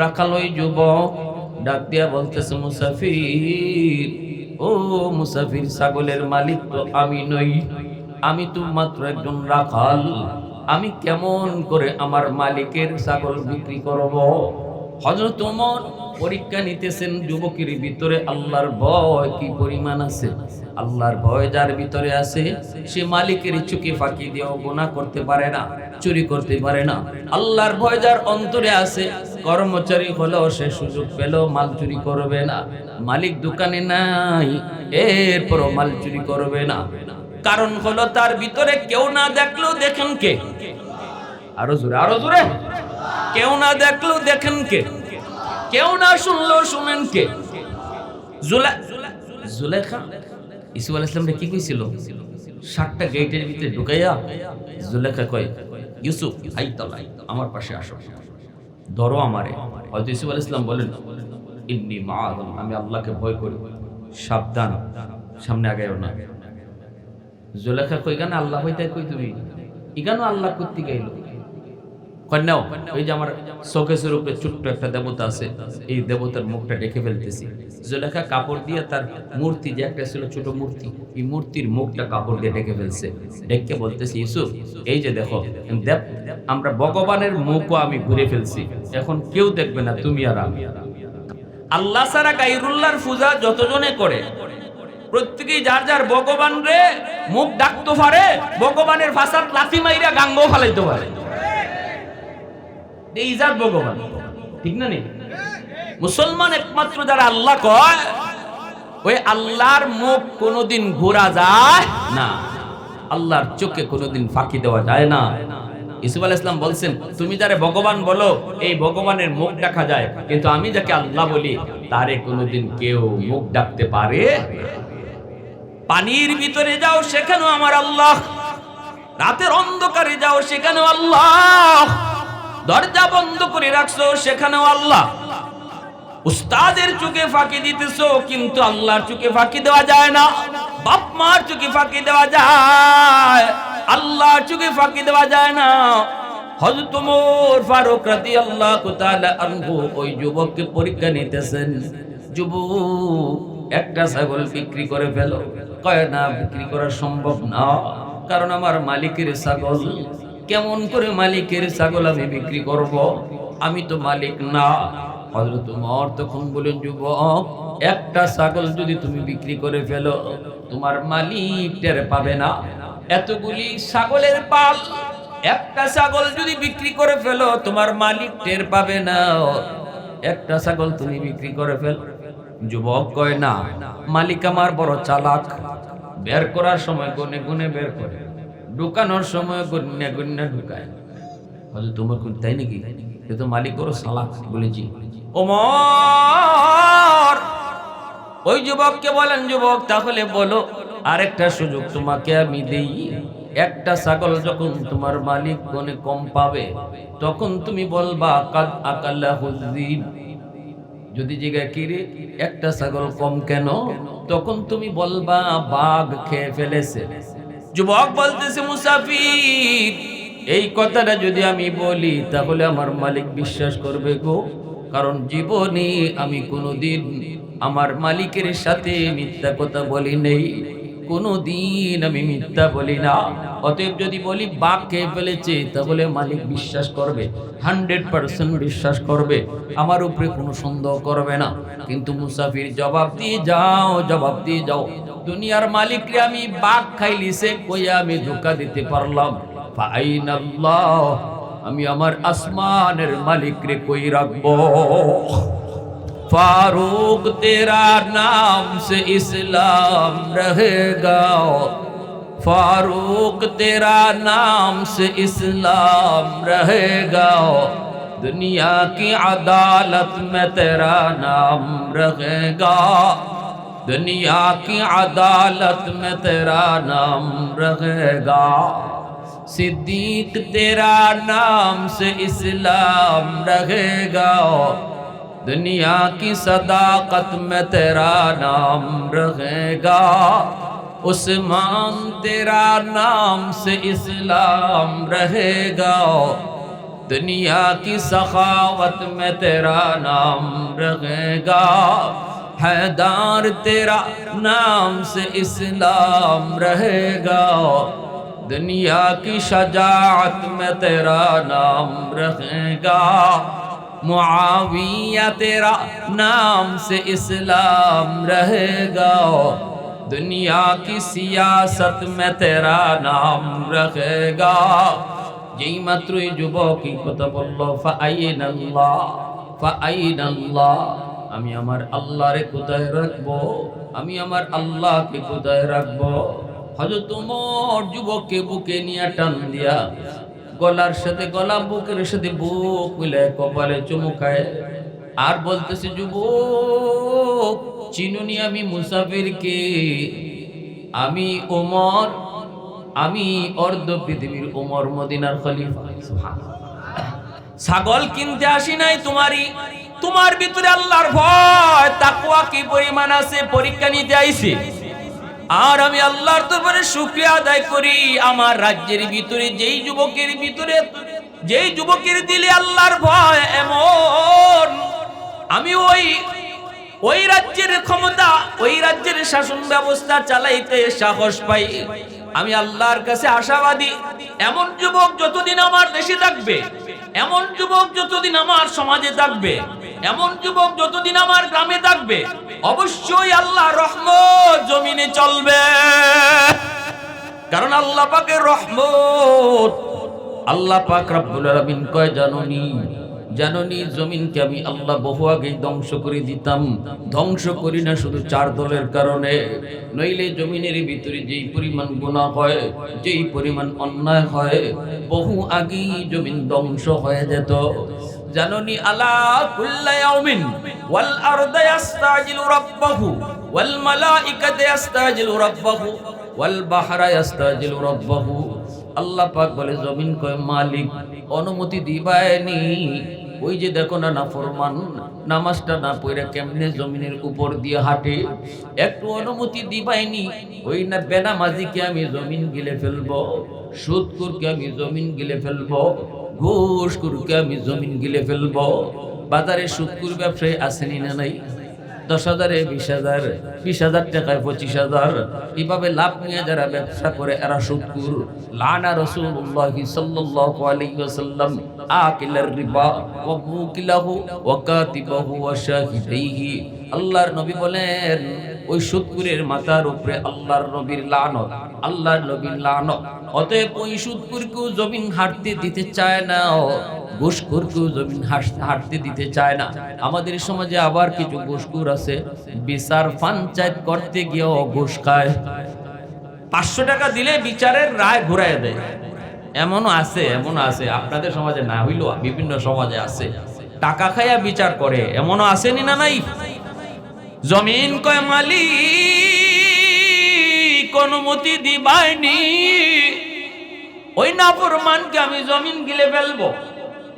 রাখাল ওই যুবক ডাক দিয়া বলতেছে, মুসাফির, ও মুসাফির, ছাগলের মালিক তো আমি নই, আমি তো মাত্র একজন রাখাল, আমি কেমন করে আমার মালিকের ছাগল বিক্রি করব? হযরত ওমর পরীক্ষা নিতেছেন যুবকের ভিতরে আল্লাহর ভয় কি পরিমাণ আছে। আল্লাহর ভয় যার ভিতরে আছে সে মালিকের চোখে ফাঁকি দিয়েও গুনাহ করতে পারে না, চুরি করতে পারে না। আল্লাহর ভয় যার অন্তরে আছে, কর্মচারী হলেও সে সুযোগ পেলেও মাল চুরি করবে না। মালিক দোকানে নাই, এরপরও মাল চুরি করবে না। কারণ হলো তার ভিতরে কেউ না দেখলেও দেখেন কে? আরো জোরে, আরো জোরে। কেউ না দেখলেও দেখেন কে? কেউ না শুনলেও শুনেন কে? জুলেখা ইসুফ আলাইহিস সালাম কি কইছিল? 7টা গেটের ভিতরে ঢুকাইয়া জুলেখা কয়, ইউসুফ আইতালাই আমার পাশে আসো, ধরো আমারে। হযরত ইউসুফ আলাইহিস সালাম বলেন, ইন্নী মাআল্লাহ, আমি আল্লাহকে ভয় করি, সাবধান, সামনে আগাইও না। জুলেখা কই, গান আল্লাহ হইতে কই তুমি? ইগানো আল্লাহ করতে গাইল। কন্যাও ওই যে আমার শোকেসের উপরে ছোট্ট একটা দেবতা আছে, এই দেবতার মুখটা ঢেকে ফেলতেছি। জুলেখা কাপড় দিয়ে তার মূর্তি যে একটা ছিল ছোট মূর্তি, এই মূর্তির মুখটা কাপড় দিয়ে ঢেকে ফেলছে। ঢেকে বলতেছি, ইউসুফ এই যে দেখো, দেখ আমরা ভগবানের মুখও আমি ঘুরে ফেলছি, এখন কেউ দেখবে না, তুমি আর আমি। আল্লাহ ছাড়া গায়রুল্লাহর পূজা যতজনে করে প্রত্যেকেই যার যার ভগবান রে মুখ ডাকতে পারে, ভগবানের ভাষাত লাথি মাইরা গাঙ্গো ফালাইতে পারে। এই জাত ভগবান, ঠিক না? নেই মুসলমান একমাত্র যারা আল্লাহ কয়, ওই আল্লাহর মুখ কোনোদিন ঘোরা যায় না, আল্লাহর চোখে কোনোদিন ফাঁকি দেওয়া যায় না। ইউসুফ আলাইহিস সালাম বলছেন, তুমি যারে ভগবান বলো এই ভগবানের মুখ দেখা যায়, কিন্তু আমি যাকে আল্লাহ বলি তারে কোনোদিন কেউ মুখ ডাকতে পারে? পানির ভিতরে যাও সেখানেও আমার আল্লাহ, রাতের অন্ধকারে যাও সেখানেও আল্লাহ, দরজা বন্ধ করে রাখছো সেখানেও আল্লাহ। উস্তাদের চোখে ফাঁকি দিতেছো কিন্তু আল্লাহর চোখে ফাঁকি দেওয়া যায় না। বাপ মার চোখে ফাঁকি দেওয়া যায়, আল্লাহর চোখে ফাঁকি দেওয়া যায় না। হযরত ওমর ফারুক রাদিয়াল্লাহু তাআলা আনহু ওই যুবককে পরীক্ষা নিতেছেন, যুবক একটা ছাগল বিক্রি করে ফেলো। কয় না, বিক্রি করা সম্ভব না, কারণ আমার মালিকের ছাগল। কেমন করে মালিকের ছাগল আমি বিক্রি করব? আমি তো মালিক না। হযরত ওমর তখন বলেন, যুবক একটা ছাগল যদি তুমি বিক্রি করে ফেলো তোমার মালিক টের পাবে না। এতগুলি ছাগলের পাল, একটা ছাগল যদি বিক্রি করে ফেলো তোমার মালিক টের পাবে না। একটা ছাগল তুমি বিক্রি করে ফেলো। যুবক কয় না, মালিক আমার বড় চালাক, বের করার সময় গুনে গুনে বের করে, ঢুকানোর সময় গুনে গুনে ঢুকায়। হযরত ওমর কোন তাই নাকি? এ তো মালিক বড় চালাক। বলেছি ওমর ওই যুবককে বলেন, যুবক তাহলে বলো আরেকটা সুযোগ তোমাকে আমি দেই। একটা ছাগল যখন তোমার মালিক গুনে কম পাবে তখন তুমি বলবা কাদ আকাল্লাহুয যিব। যদি জিজ্ঞাসা কিরে একটা ছাগল কম কেন, তখন তুমি বলবা বাঘ খেয়ে ফেলেছে। যুবক বলতেছে, মুসাফির এই কথাটা যদি আমি বলি তাহলে আমার মালিক বিশ্বাস করবে গো। কারণ জীবনে আমি কোনোদিন আমার মালিকের সাথে মিথ্যা কথা বলি নেই, কোনোদিন আমি মিথ্যা বলি না। অতএব যদি বলি বাঘ খেয়ে ফেলেছে তাহলে মালিক বিশ্বাস করবে, 100% বিশ্বাস করবে, আমার উপরে কোনো সন্দেহ করবে না। কিন্তু মুসাফির জবাব দিয়ে যাও, জবাব দিয়ে যাও, দুনিয়ার মালিকরে আমি বাঘ খাইলিছে কইয়া আমি ধোঁকা দিতে পারলাম, ফাইনাল্লাহ, আমি আমার আসমানের মালিকরে কই রাখবো। फारूक तेरा नाम से इस्लाम रहेगा, फारूक तेरा नाम से इस्लाम रहेगा, दुनिया की अदालत में तेरा नाम रहेगा, दुनिया की अदालत में तेरा नाम रहेगा, सिद्दीक तेरा नाम से इस्लाम रहेगा, दुनिया की सदाकत में तेरा नाम रहेगा, उस्मान तेरा नाम से इस्लाम रहेगा, दुनिया की सखावत में तेरा नाम रहेगा, हैदर तेरा नाम से इस्लाम रहेगा, दुनिया की शजाअत में तेरा नाम रहेगा, मुआविया तेरा नाम से इस्लाम रहेगा, दुनिया की सियासत में तेरा नाम रहेगा। যেই মাত্রই যুবকই কথা বলল ফাআইনাল্লাহ, ফাআইনাল্লাহ, আমি আমার আল্লাহরে কোথায় রাখবো, আমি আমার আল্লাহকে কোথায় রাখবো। হযরত ওমর যুবককে বুকে নিয়ে টান দিয়া গলার সাথে গলা, বুকের সাথে বুক মিলে কপালে চুমু খায় আর বলতেছে, যুবক চিনুনি আমি মুসাফিরকে, আমি ওমর, আমি অর্ধ পৃথিবীর ওমর, মদিনার খলিফা। ছাগল কিনতে আসি নাই তোমারই, তোমার ভিতরে আল্লাহর ভয় তাকওয়া কি পরিমাণ আছে পরীক্ষা নিতে আইছি। আর আমি আল্লাহর দরবারে শুকরিয়া আদায় করি, আমার রাজ্যের ভিতরে যেই যুবকের ভিতরে, যেই যুবকের দিলে আল্লাহর ভয় এমন, আমি ওই রাজ্যের ক্ষমতা, ওই রাজ্যের শাসন ব্যবস্থা চালাইতে সাহস পাই। আমি আল্লাহর কাছে আশাবাদী, এমন যুবক যতদিন আমার দেশে থাকবে, এমন যুবক যতদিন আমার সমাজে থাকবে, এমন যুবক যতদিন আমার গ্রামে থাকবে, অবশ্যই আল্লাহর রহমত জমিনে চলবে। কারণ আল্লাহ পাকের রহমত, আল্লাহ পাক রব্বুল আলামিন কয়, জানোনি, জানোনি জমিনকে আমি আল্লাহ বহু আগেই ধ্বংস করে দিতাম। ধ্বংস করি না শুধু 4 দলের কারণে, নইলে জমিনের ভিতরে যেই পরিমাণ গুনাহ হয়, যেই পরিমাণ অন্যায় হয়, বহু আগেই জমিন ধ্বংস হয়ে যেত। জানোনি আলা কুল্লা ইয়াউমিন ওয়াল আরদা ইস্তাজিলু রাব্বাহু ওয়াল মালাইকাতু ইস্তাজিলু রাব্বাহু ওয়াল বাহরা ইস্তাজিলু রাব্বাহু। আল্লাহ পাক বলে, জমিন কয় মালিক অনুমতি দিবায়নি, ওই যে দেখো না নাফরমান নামাজটা না পড়ে কেমনে জমিনের উপর দিয়ে হাঁটে, একটু অনুমতি দিবাইনি, ওই না বেনামাজিকে আমি জমিন গিলে ফেলবো, সুদখোরকে আমি জমিন গিলে ফেলবো, ঘুষখোরকে আমি জমিন গিলে ফেলবো। বাজারে সুদখোর ব্যবসায়ী আসেনি না নাই? 10,000 20,000, 20,000 টাকায় 25,000, এভাবে লাভ নিয়ে যারা ব্যবসা করে এরা সুদখোর। লানা রাসূলুল্লাহ সাল্লাল্লাহু আলাইহি ওয়াসাল্লাম আকিলার রিবা ওয়া মুকিলাহু ওয়া কাতিবাহু ওয়া শাহিদাইহি। আল্লাহর নবী বলেন, ওই সুদখোরের মাথার উপরে আল্লাহর নবীর লানত, আল্লাহর নবীর লানত। অতএব ওই সুদখোরকেও জমিন হাঁটতে দিতে চায় না, ঘুষখোরকেও জমিন হাঁটতে দিতে চায় না। আমাদের সমাজে আবার কিছু ঘুষখোর আছে, বিচার পঞ্চায়েত করতে গিয়েও ঘুষ খায়, 500 টাকা দিলে বিচারের রায় ঘুরায় দেয়। এমনও আছে, এমনও আছে, আপনাদের সমাজে না হইলেও বিভিন্ন সমাজে আছে, টাকা খাইয়া বিচার করে, এমনও আসেনি না নাই? জমিন কয় মালিক অনুমতি দিবাইনি, ওই নাফরমানকে আমি জমিন গিলে ফেলবো।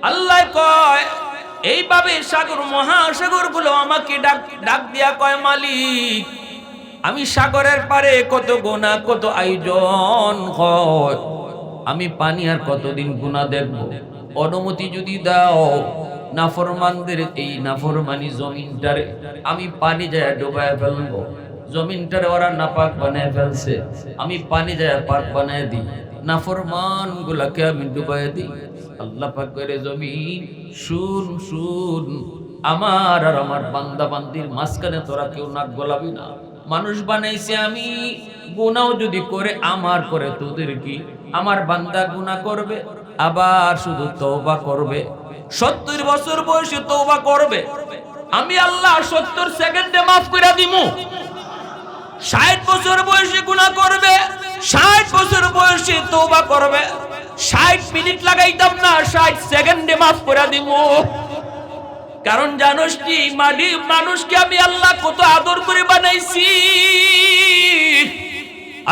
আল্লাহ কয়, এইভাবে সাগর মহাসাগর গুলো আমাকে ডাক দিয়া কয়, মালিক আমি সাগরের পারে কত গুনাহ কত আয়োজন হয়, আমি পানি আর কতদিন গুনাহ দেখব? অনুমতি যদি দাও, নাফরমানদের এই নাফরমানি জমিনটারে আমি পানি যায় ডুবায় ফেলবো। জমিনটারে ওরা নাপাক বানায় ফেলছে, আমি পানি যায় পাক বানায় দিই, নাফরমান গুলাকে আমি ডুবায় দিই। আল্লাহ পাক করে জমিন শুন শুন, আমার আর আমার বান্দা বান্দির মাঝখানে তোরা কেউ নাক গলাবি না। মানুষ বানাইছে আমি, গুনাও যদি করে আমার করে তোদের কি? আমার বান্দা গুনাহ করবে আবার শুধু তওবা করবে, 70 বছর বয়সে তওবা করবে, আমি আল্লাহ 70 সেকেন্ডে মাফ করে দিমু। 60 বছর বয়সে গুনাহ করবে, 60 বছর বয়সে তওবা করবে, 60 মিনিট লাগাইতাম না, 60 সেকেন্ডে মাফ করে দিমু। কারণ জানোস কি মানুষকে আমি আল্লাহ কত আদর করে বানাইছি।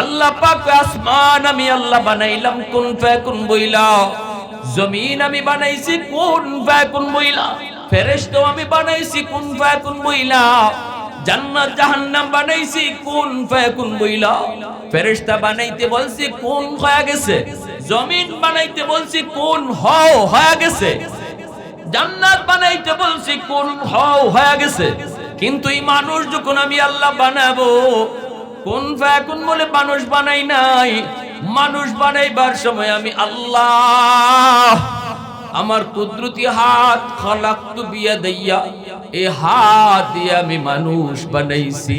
আল্লাহ পাক আসমান আমি আল্লাহ বানাইলাম কুন ফায়াকুন বইলা, জমিন আমি বানাইছি কুন ফায়াকুন বইলা, ফেরেশতা আমি বানাইছি কুন ফায়াকুন বইলা, জান্নাত জাহান্নাম বানাইছি কুন ফায়াকুন বইলা। ফেরেশতা বানাইতে বলছি কুন হয়ে গেছে, জমিন বানাইতে বলছি কুন হও হয়ে গেছে, জান্নাত বানাইতে বলছি কোন হও হয়ে গেছে। কিন্তু এই মানুষ যখন আমি আল্লাহ বানাবো, কোন ফায়াকুন বলে মানুষ বানাই নাই। মানুষ বানাইবার সময় আমি আল্লাহ আমার কুদরতি হাত খালাকতু বিয়াদাইয়া, এই হাত দিয়ে আমি মানুষ বানাইছি।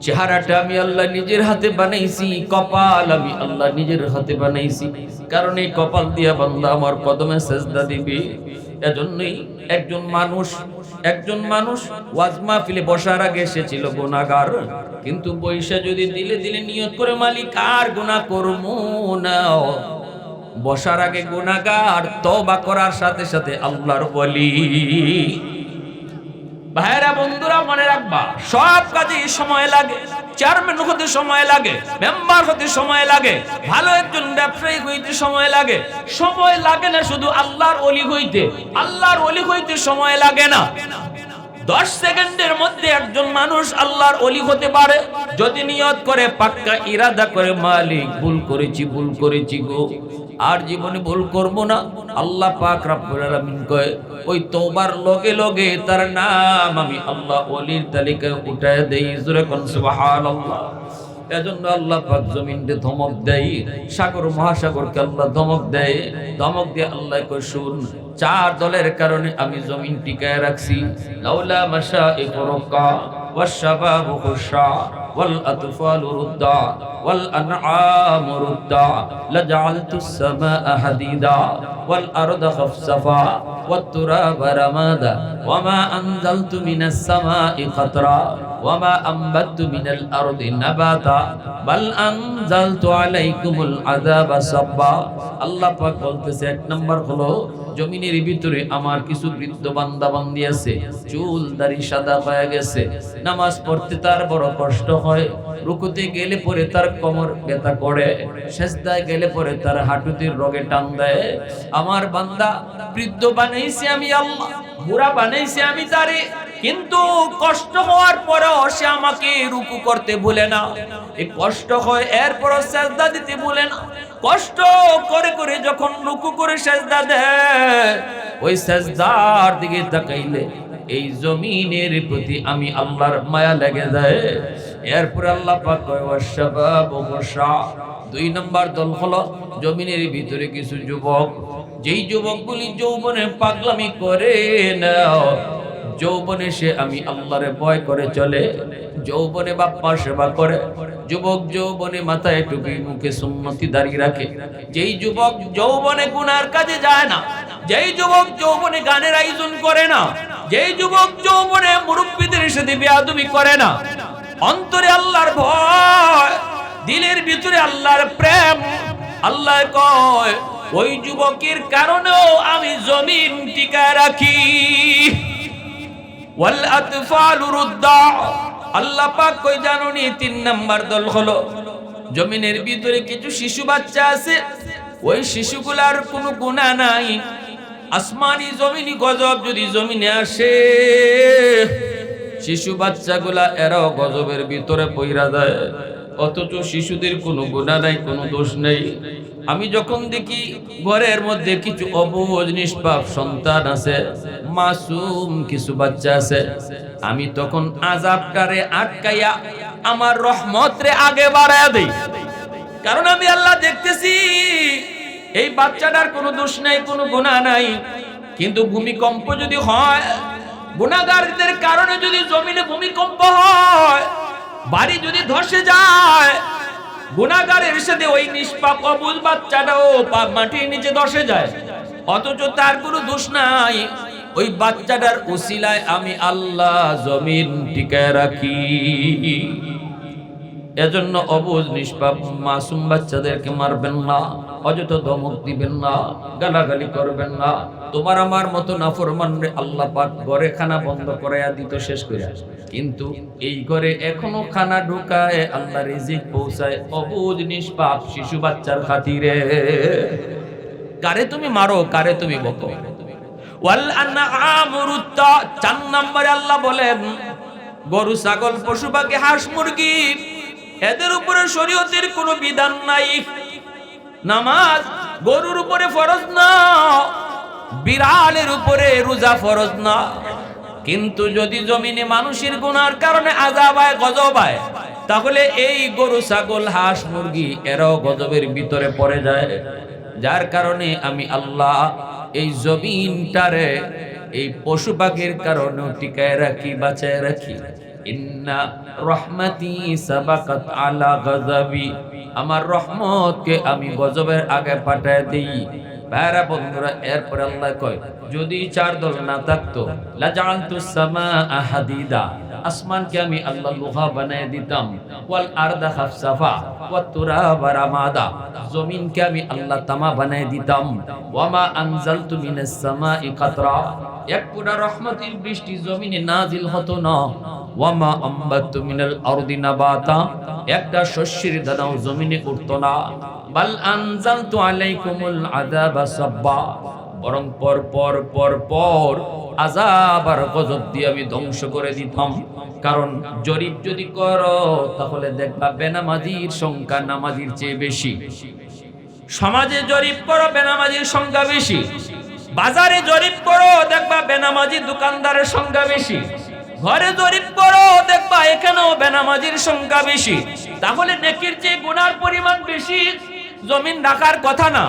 চেহারাটা আমি আল্লাহ নিজের হাতে বানাইছি, কপাল আমি আল্লাহ নিজের হাতে বানাইছি। কারণ এই কপাল দিয়া বান্দা আমার কদমে সেজদা দিবে। এজন্যই একজন মানুষ ওয়াজ মাহফিলে বসার আগে সে ছিল গুনাহগার, কিন্তু পয়সা যদি দিলে নিয়ত করে মালিক আর গুনাহ করবো না। বসার আগে গুনাহগার, তওবা করার সাথে সাথে আল্লাহর ওলি। ভাইরা বন্ধুরা মনে রাখবা, সব কাজে সময় লাগে। চেয়ারম্যান হতে সময় লাগে, মেম্বার হতে সময় লাগে, ভালো একজন ব্যবসায়ী হইতে সময় লাগে। সময় লাগে না শুধু আল্লাহর ওলি হইতে, আল্লাহর ওলি হইতে সময় লাগে না। 10 সেকেন্ডের মধ্যে একজন মানুষ আল্লাহর ওলি হতে পারে যদি নিয়ত করে, পাক্কা ইরাদা করে, মালিক ভুল করেছি গো, আর জীবনে ভুল করব না। আল্লাহ পাক রব্বুল আলামিন কয় ওই তওবার লগে লগে তার নাম আমি আল্লাহ ওলির তালিকায় উঠায় দেই। জোরে কোন সুবহানাল্লাহ। এজন্য আল্লাহ পাক জমিনকে ধমক দেয়, সাগর মহাসাগরকে আল্লাহ ধমক দেয়। ধমক দিয়ে আল্লাহ কয় শুন, 4 দলের কারণে আমি জমিন টিকায় রাখছি। লাউলা মাশাইখু রুকা ওয়াশশাবাবু খুশা ওয়াল আতফালু রুদ্দা ওয়াল আনআমু রুদ্দা লাজআলতুস সামাআ হাদিদা ওয়াল আরদা খাফসাফা ওয়াত তুরাবা রামাদা ওয়ামা আনজালতু মিনাস সামাই কাতরা ওয়ামা আম্বাতু মিনাল আরদি নাবাতা বাল আনজালতু আলাইকুমুল আযাবা সাব্বা। আল্লাহ পাক বলতেছে 1 নাম্বার হলো জমিনের ভিতরে আমার কিছু বৃদ্ধ বান্দা বান্দি আছে, চুল দাড়ি সাদা হয়ে গেছে, নামাজ পড়তে তার বড় কষ্ট হয়, রুকুতে গেলে পরে তার কোমর ব্যথা করে, সিজদায় গেলে পরে তার হাঁটুতে রগে টান দেয়। আমার বান্দা বৃদ্ধ বানাইছি আমি আল্লাহ, বুড়া বানাইছি আমি তারে, কিন্তু কষ্ট হওয়ার পরেও সে আমাকে রুকু করতে ভুলে না। এই কষ্ট হয় এরপরও সিজদা দিতে ভুলে না। কষ্ট করে করে যখন রুকু করে সিজদা দেয়, ওই সিজদার দিকে তাকাইলে এই জমিনের প্রতি আমি আল্লাহর মায়া লেগে যায়। এরপর আল্লাহ পাক কয় ওয়াশশাবাবু খুশা। 2 নম্বর দল হলো জমিনের ভিতরে কিছু যুবক, যেই যুবকগুলি যৌবনে পাগলামি করে না, যৌবনে সে আমি আল্লাহরে ভয় করে চলে, যৌবনে বাপ্পা সেবা করে, যুবক যৌবনে মাথায় টুপি, মুখে সুন্নতি দাড়ি রাখে, যেই যুবক যৌবনে গুনার কাজে যায় না, যেই যুবক যৌবনে গানের আয়োজন করে না, যেই যুবক যৌবনে মুরব্বিদের সাথে বেয়াদবি করে না, অন্তরে আল্লাহর ভয়, দিলের ভিতরে আল্লাহর প্রেম, আল্লাহ কয় ওই যুবকের কারণেও আমি জমিন টিকায় রাখি। ওয়াল আতফালু রুদ্দা। আল্লাহ পাক কই জানোনি 3 নাম্বার দল হলো জমিনের ভিতরে কিছু শিশু বাচ্চা আছে, ওই শিশুগুলার কোনো গুনাহ নাই। আসমানি জমিনি গজব যদি জমিনে আসে, শিশু বাচ্চাগুলা এরাও গজবের ভিতরে পইরা যায়। অথচ শিশুদের কোনো গুনাহ নাই, কোনো দোষ নেই। আমি যখন দেখি ঘরের মধ্যে কিছু অবুঝ নিষ্পাপ সন্তান আছে, মাসুম কিছু বাচ্চা আছে, আমি তখন আযাবটারে আটকাইয়া আমার রহমতরে আগে বাড়ায়া দেই। কারণ আমি আল্লাহ দেখতেছি এই বাচ্চাটার কোনো দোষ নাই, কোনো গুনাহ নাই, কিন্তু ভূমিকম্প যদি হয়, গুনাহগারদের কারণে যদি জমিনে ভূমিকম্প হয়, বাড়ি যদি ধসে যায়, গুনাহগারের সাথে ওই নিষ্পাপ অবুঝ বাচ্চাটাও মাটির নিচে ধসে যায়, অথচ তার কোনো দোষ নাই, ওই বাচ্চাটার উসিলায় আমি আল্লাহ জমিন টিকায় রাখি। এজন্য অবুঝ নিষ্পাপ মাসুম বাচ্চাদেরকে মারবেন না, অযথা ধমক দিবেন না, গালাগালি করবেন না। তোমার আমার মতো নাফরমান রে আল্লাহ পাক ঘরে খানা বন্ধ করাইয়া দিত শেষ করে, কিন্তু এই ঘরে এখনো খানা ঢুকায়, আল্লাহ রিজিক পৌঁছায় অবুঝ নিষ্পাপ শিশু বাচ্চার খাতিরে। কারে তুমি মারো, কারে তুমি বকো। ওয়াল আনআমুরুত্তা 4 নম্বরে আল্লাহ বলেন গরু ছাগল পশু পাখি হাঁস মুরগি এদের উপরে শরীয়তের কোনো বিধান নাই। নামাজ গরুর উপরে ফরজ না, বিড়ালের উপরে রোজা ফরজ না, কিন্তু যদি জমিনে মানুষের গুনার কারণে আযাব হয়, গজব হয়, তাহলে এই গরু ছাগল হাঁস মুরগি এরাও গজবের ভিতরে পড়ে যায়। যার কারণে আমি আল্লাহ এই জমিনটারে এই পশু পাখির কারণে টিকায় রাখি, বাঁচায় রাখি। ইন্না রহমতি সাবাকাত আলা গযবি, আমার রহমতকে আমি গজবের আগে পাঠায় দেই। ভাইরা বন্ধুরা, এরপরে আল্লাহ কয় যদি 4 দল না থাকতো লাজালতুস সামাআ হাদিদা, আসমানকে আমি আল্লাহ লোহা বানায় দিতাম, ওয়াল আরদা খাফসাফা ওয়াত তুরাবা রামাদা, জমিনকে আমি আল্লাহ তামা বানায় দিতাম, ওয়ামা আনজালতু মিনাস সামাই কাতরা, এক পুরা রহমতের বৃষ্টি জমিনে নাজিল হতো না, ওয়ামা আম্বাতু মিনাল আরদি নাবাতা, একটা শস্যের দানাও জমিনে উঠতো না, বাল আনজালতু আলাইকুমুল আযাবা সাব্বা, বরং পর পর পর পর আযাব আর গজব দিয়ে আমি ধ্বংস করে দিতাম। কারণ জরিপ যদি করো তাহলে দেখবা বেনামাজির সংখ্যা নামাজির চেয়ে বেশি। সমাজে জরিপ করো, বেনামাজির সংখ্যা বেশি। বাজারে জরিপ করো, দেখবা বেনামাজি দোকানদারের সংখ্যা বেশি। ঘরে জরিপ করো, দেখবা এখানেও বেনামাজির সংখ্যা বেশি। তাহলে নেকির চেয়ে গুনার পরিমাণ বেশি জমিন রাখার কথা না।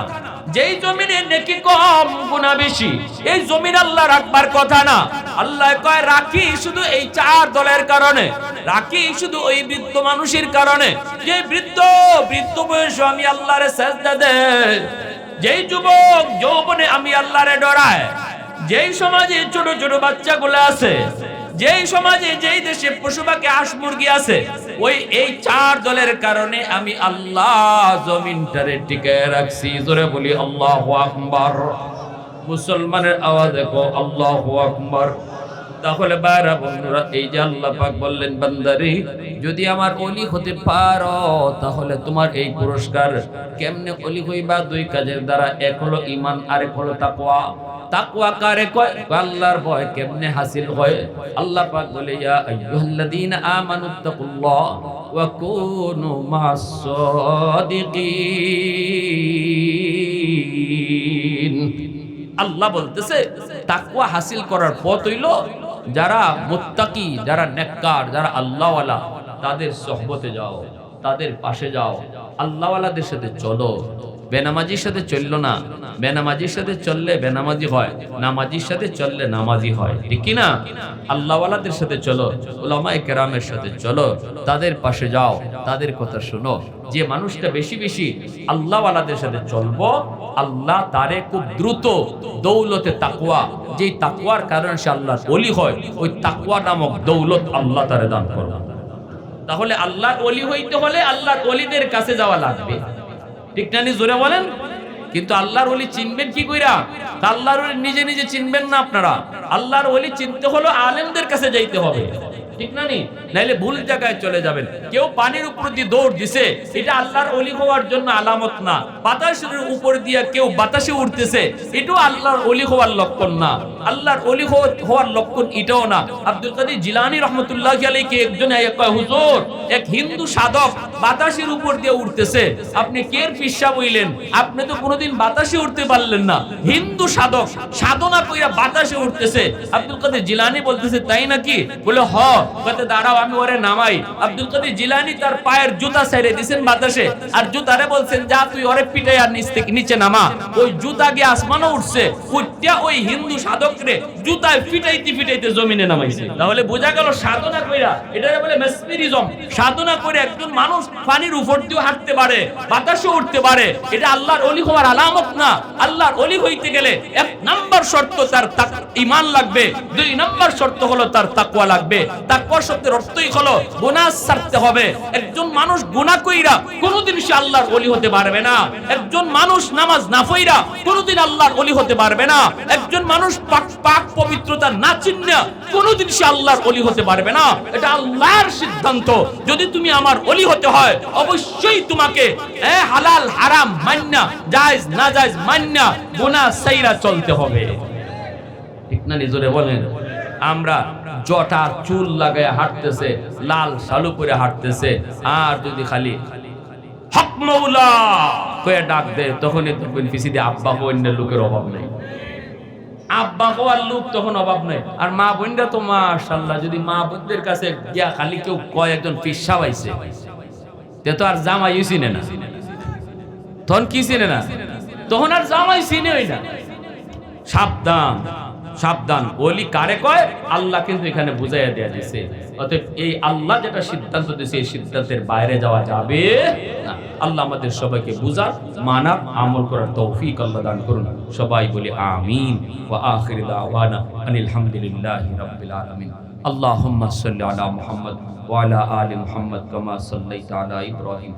যেই জমিনে নেকি কম গুনাহ বেশি, এই জমিন আল্লাহ রাখবার কথা না। আল্লাহ কয় রাখি শুধু এই 4 দলের কারণে, রাখি শুধু ওই বৃদ্ধ মানুষের কারণে, যে বৃদ্ধ বয়সে আমি আল্লাহরে সেজদা দেয়, যেই যুবক যৌবনে আমি আল্লাহরে ডরায়, যেই সমাজে ছোট ছোট বাচ্চাগুলো আছে, যেই সমাজে যেই দেশে পশু পাখি হাঁস মুরগি আছে, ওই এই 4 দলের কারণে আমি আল্লাহ জমিনটারে টিকায় রাখছি। জোরে বলি আল্লাহু আকবার। মুসলমানের আওয়াজ দেখো আল্লাহু আকবার। তাহলে বাইরা বন্ধুরা, এই যে আল্লাহ পাক বললেন বান্দারে যদি আমার ওলি হতে পারো তাহলে তোমার এই পুরস্কার। কেমনে ওলি হইবা? 2 কাজের দ্বারা, এক হলো ঈমান, আরেক হলো তাকওয়া। তাকওয়া কারে কয়? আল্লাহর ভয় কেমনে হাসিল হয়? আল্লাহ পাক বলে ইয়া আইয়ুহাল্লাযীনা আমানুত্তাকুল্লাহ ওয়া কুনু মা'আস সাদিকিন। আল্লাহ বলতেছে তাকওয়া হাসিল করার পথ হইল যারা মুত্তাকি, যারা নেককার, যারা আল্লাহওয়ালা, তাদের সোহবতে যাও, তাদের পাশে যাও, আল্লাহওয়ালাদের সাথে চলো। বেনামাজির সাথে চললো না, বেনামাজির সাথে চললে বেনামাজি হয়, নামাজির সাথে চললে নামাজি হয়, ঠিক কি না? আল্লাহওয়ালাদের সাথে চলো, উলামায়ে কেরামের সাথে চলো, তাদের পাশে যাও, তাদের কথা শোনো। যে মানুষটা বেশি বেশি আল্লাহওয়ালাদের সাথে চলবো, আল্লাহ তারে খুব দ্রুত দৌলতে তাকওয়া, যেই তাকওয়ার কারণে সে আল্লাহর ওলি হয়, ওই তাকওয়া নামক দৌলত আল্লাহ তারে দান করবে। তাহলে আল্লাহর ওলি হইতে হলে আল্লাহর ওলিদের কাছে যাওয়া লাগবে, ঠিক না? জোরে বলেন। কিন্তু আল্লাহর ওলি চিনবেন কি কইরা? আল্লাহর ওলি নিজে নিজে চিনবেন না আপনারা। আল্লাহর ওলি চিনতে হলো আলেমদের কাছে যাইতে হবে, ঠিক না? নাইলে ভুল জায়গায় চলে যাবেন। কেউ পানির উপর দিয়ে দৌড় দিছে, এটা আল্লাহর ওলি হওয়ার জন্য আলামত না। বাতাসের উপর দিয়ে কেউ বাতাসে উঠতেছে, এটাও আল্লাহর ওলি হওয়ার লক্ষণ না। আল্লাহর ওলি হওয়ার লক্ষণ এটাও না। আব্দুল কাদের জিলানী রহমতুল্লাহি আলাইহি একজন কয়, হুজুর, এক হিন্দু সাধক বাতাসের উপর দিয়ে উঠতেছে, আপনি কের পিসা বইলেন? আপনি তো কোনোদিন বাতাসে উঠতে পারলেন না। হিন্দু সাধক সাধনা কইরা বাতাসে উঠতেছে। আব্দুল কাদের জিলানী বলতেছে তাই নাকি? বলে হ। কইতে দাঁড়াও আমি ওরে নামাই। আব্দুল কাদের জিলানী তার পায়ের জুতা ছেড়ে দিয়েছেন বাতাসে, আর জুতারে বলছেন যা তুই ওরে পিটাই আর নিচ থেকে নিচে নামা। ওই জুতা গিয়ে আসমানে উঠছে, উঠতিয়া ওই হিন্দু সাধকরে জুতায় ফিটাইতে জমিনে নামাইছে। তাহলে বোঝা গেল সাধনা কইরা, এটারে বলে মেসমেরিজম। সাধনা করে একজন মানুষ পানির উপর দিয়ে হাঁটতে পারে, বাতাসে উঠতে পারে, এটা আল্লাহর ওলি হওয়ার আলামত না। আল্লাহর ওলি হইতে গেলে 1 নাম্বার শর্ত তার ঈমান লাগবে, 2 নাম্বার শর্ত হলো তার তাকওয়া লাগবে। তাকওয়া শব্দের অর্থই হলো গুনাহ ছাড়তে হবে। একজন মানুষ গুনাহ কইরা কোনোদিন সে আল্লাহর ওলি হতে পারবে না। একজন মানুষ নামাজ না পড়া কোনোদিন আল্লাহর ওলি হতে পারবে না। একজন মানুষ পাক পবিত্রতা না চিন্না কোনোদিন সে আল্লাহর ওলি হতে পারবে না। এটা আল্লাহর সিদ্ধান্ত। যদি তুমি আমার ওলি হতে হয়, অবশ্যই তোমাকে হালাল হারাম মান্না, জায়েজ না জায়েজ মান্না, গুনাহ ছাইরা চলতে হবে। ঠিক না? নিজরে বলেন। আমরা জটা চুল লাগায় হাঁটতেছে, লাল শালু পরে হাঁটতেছে, আর যদি খালি হক মৌলা কয়ে ডাক দেয়, তখনই দেখবেন পিছিয়ে দিয়ে আব্বা বোনের লোকের অভাব নেই। আব্বা হওয়ার লোক তখন অভাব নেই। আর মা বোনরা তো মাশাআল্লাহ, যদি মা বোনদের কাছে গিয়া খালি কেউ কয় একজন পিসা পাইছে, তে তো আর জামাই চিনে না। তখন কি চিনে না? তখন আর জামাই চিনেই না। সাবধান সাবধান। ওলি কারে কয়? আল্লাহ কিন্তু এখানে বুঝাইয়া দেয়া দিয়েছে। অতএব এই আল্লাহ যেটা সিদ্ধান্ত দিয়েছে, এই সিদ্ধান্তের বাইরে যাওয়া যাবে না। আল্লাহ আমাদের সবাইকে বুঝার, মানার, আমল করার তৌফিক আল্লাহ দান করুন। সবাই বলি আমিন। ওয়া আখিরু দাওয়ানা আনিল হামদুলিল্লাহি রাব্বিল আলামিন। আল্লাহুম্মা সাল্লি আলা মুহাম্মদ ওয়া আলা আলি মুহাম্মদ কামা সাল্লাইতা আলা ইব্রাহিম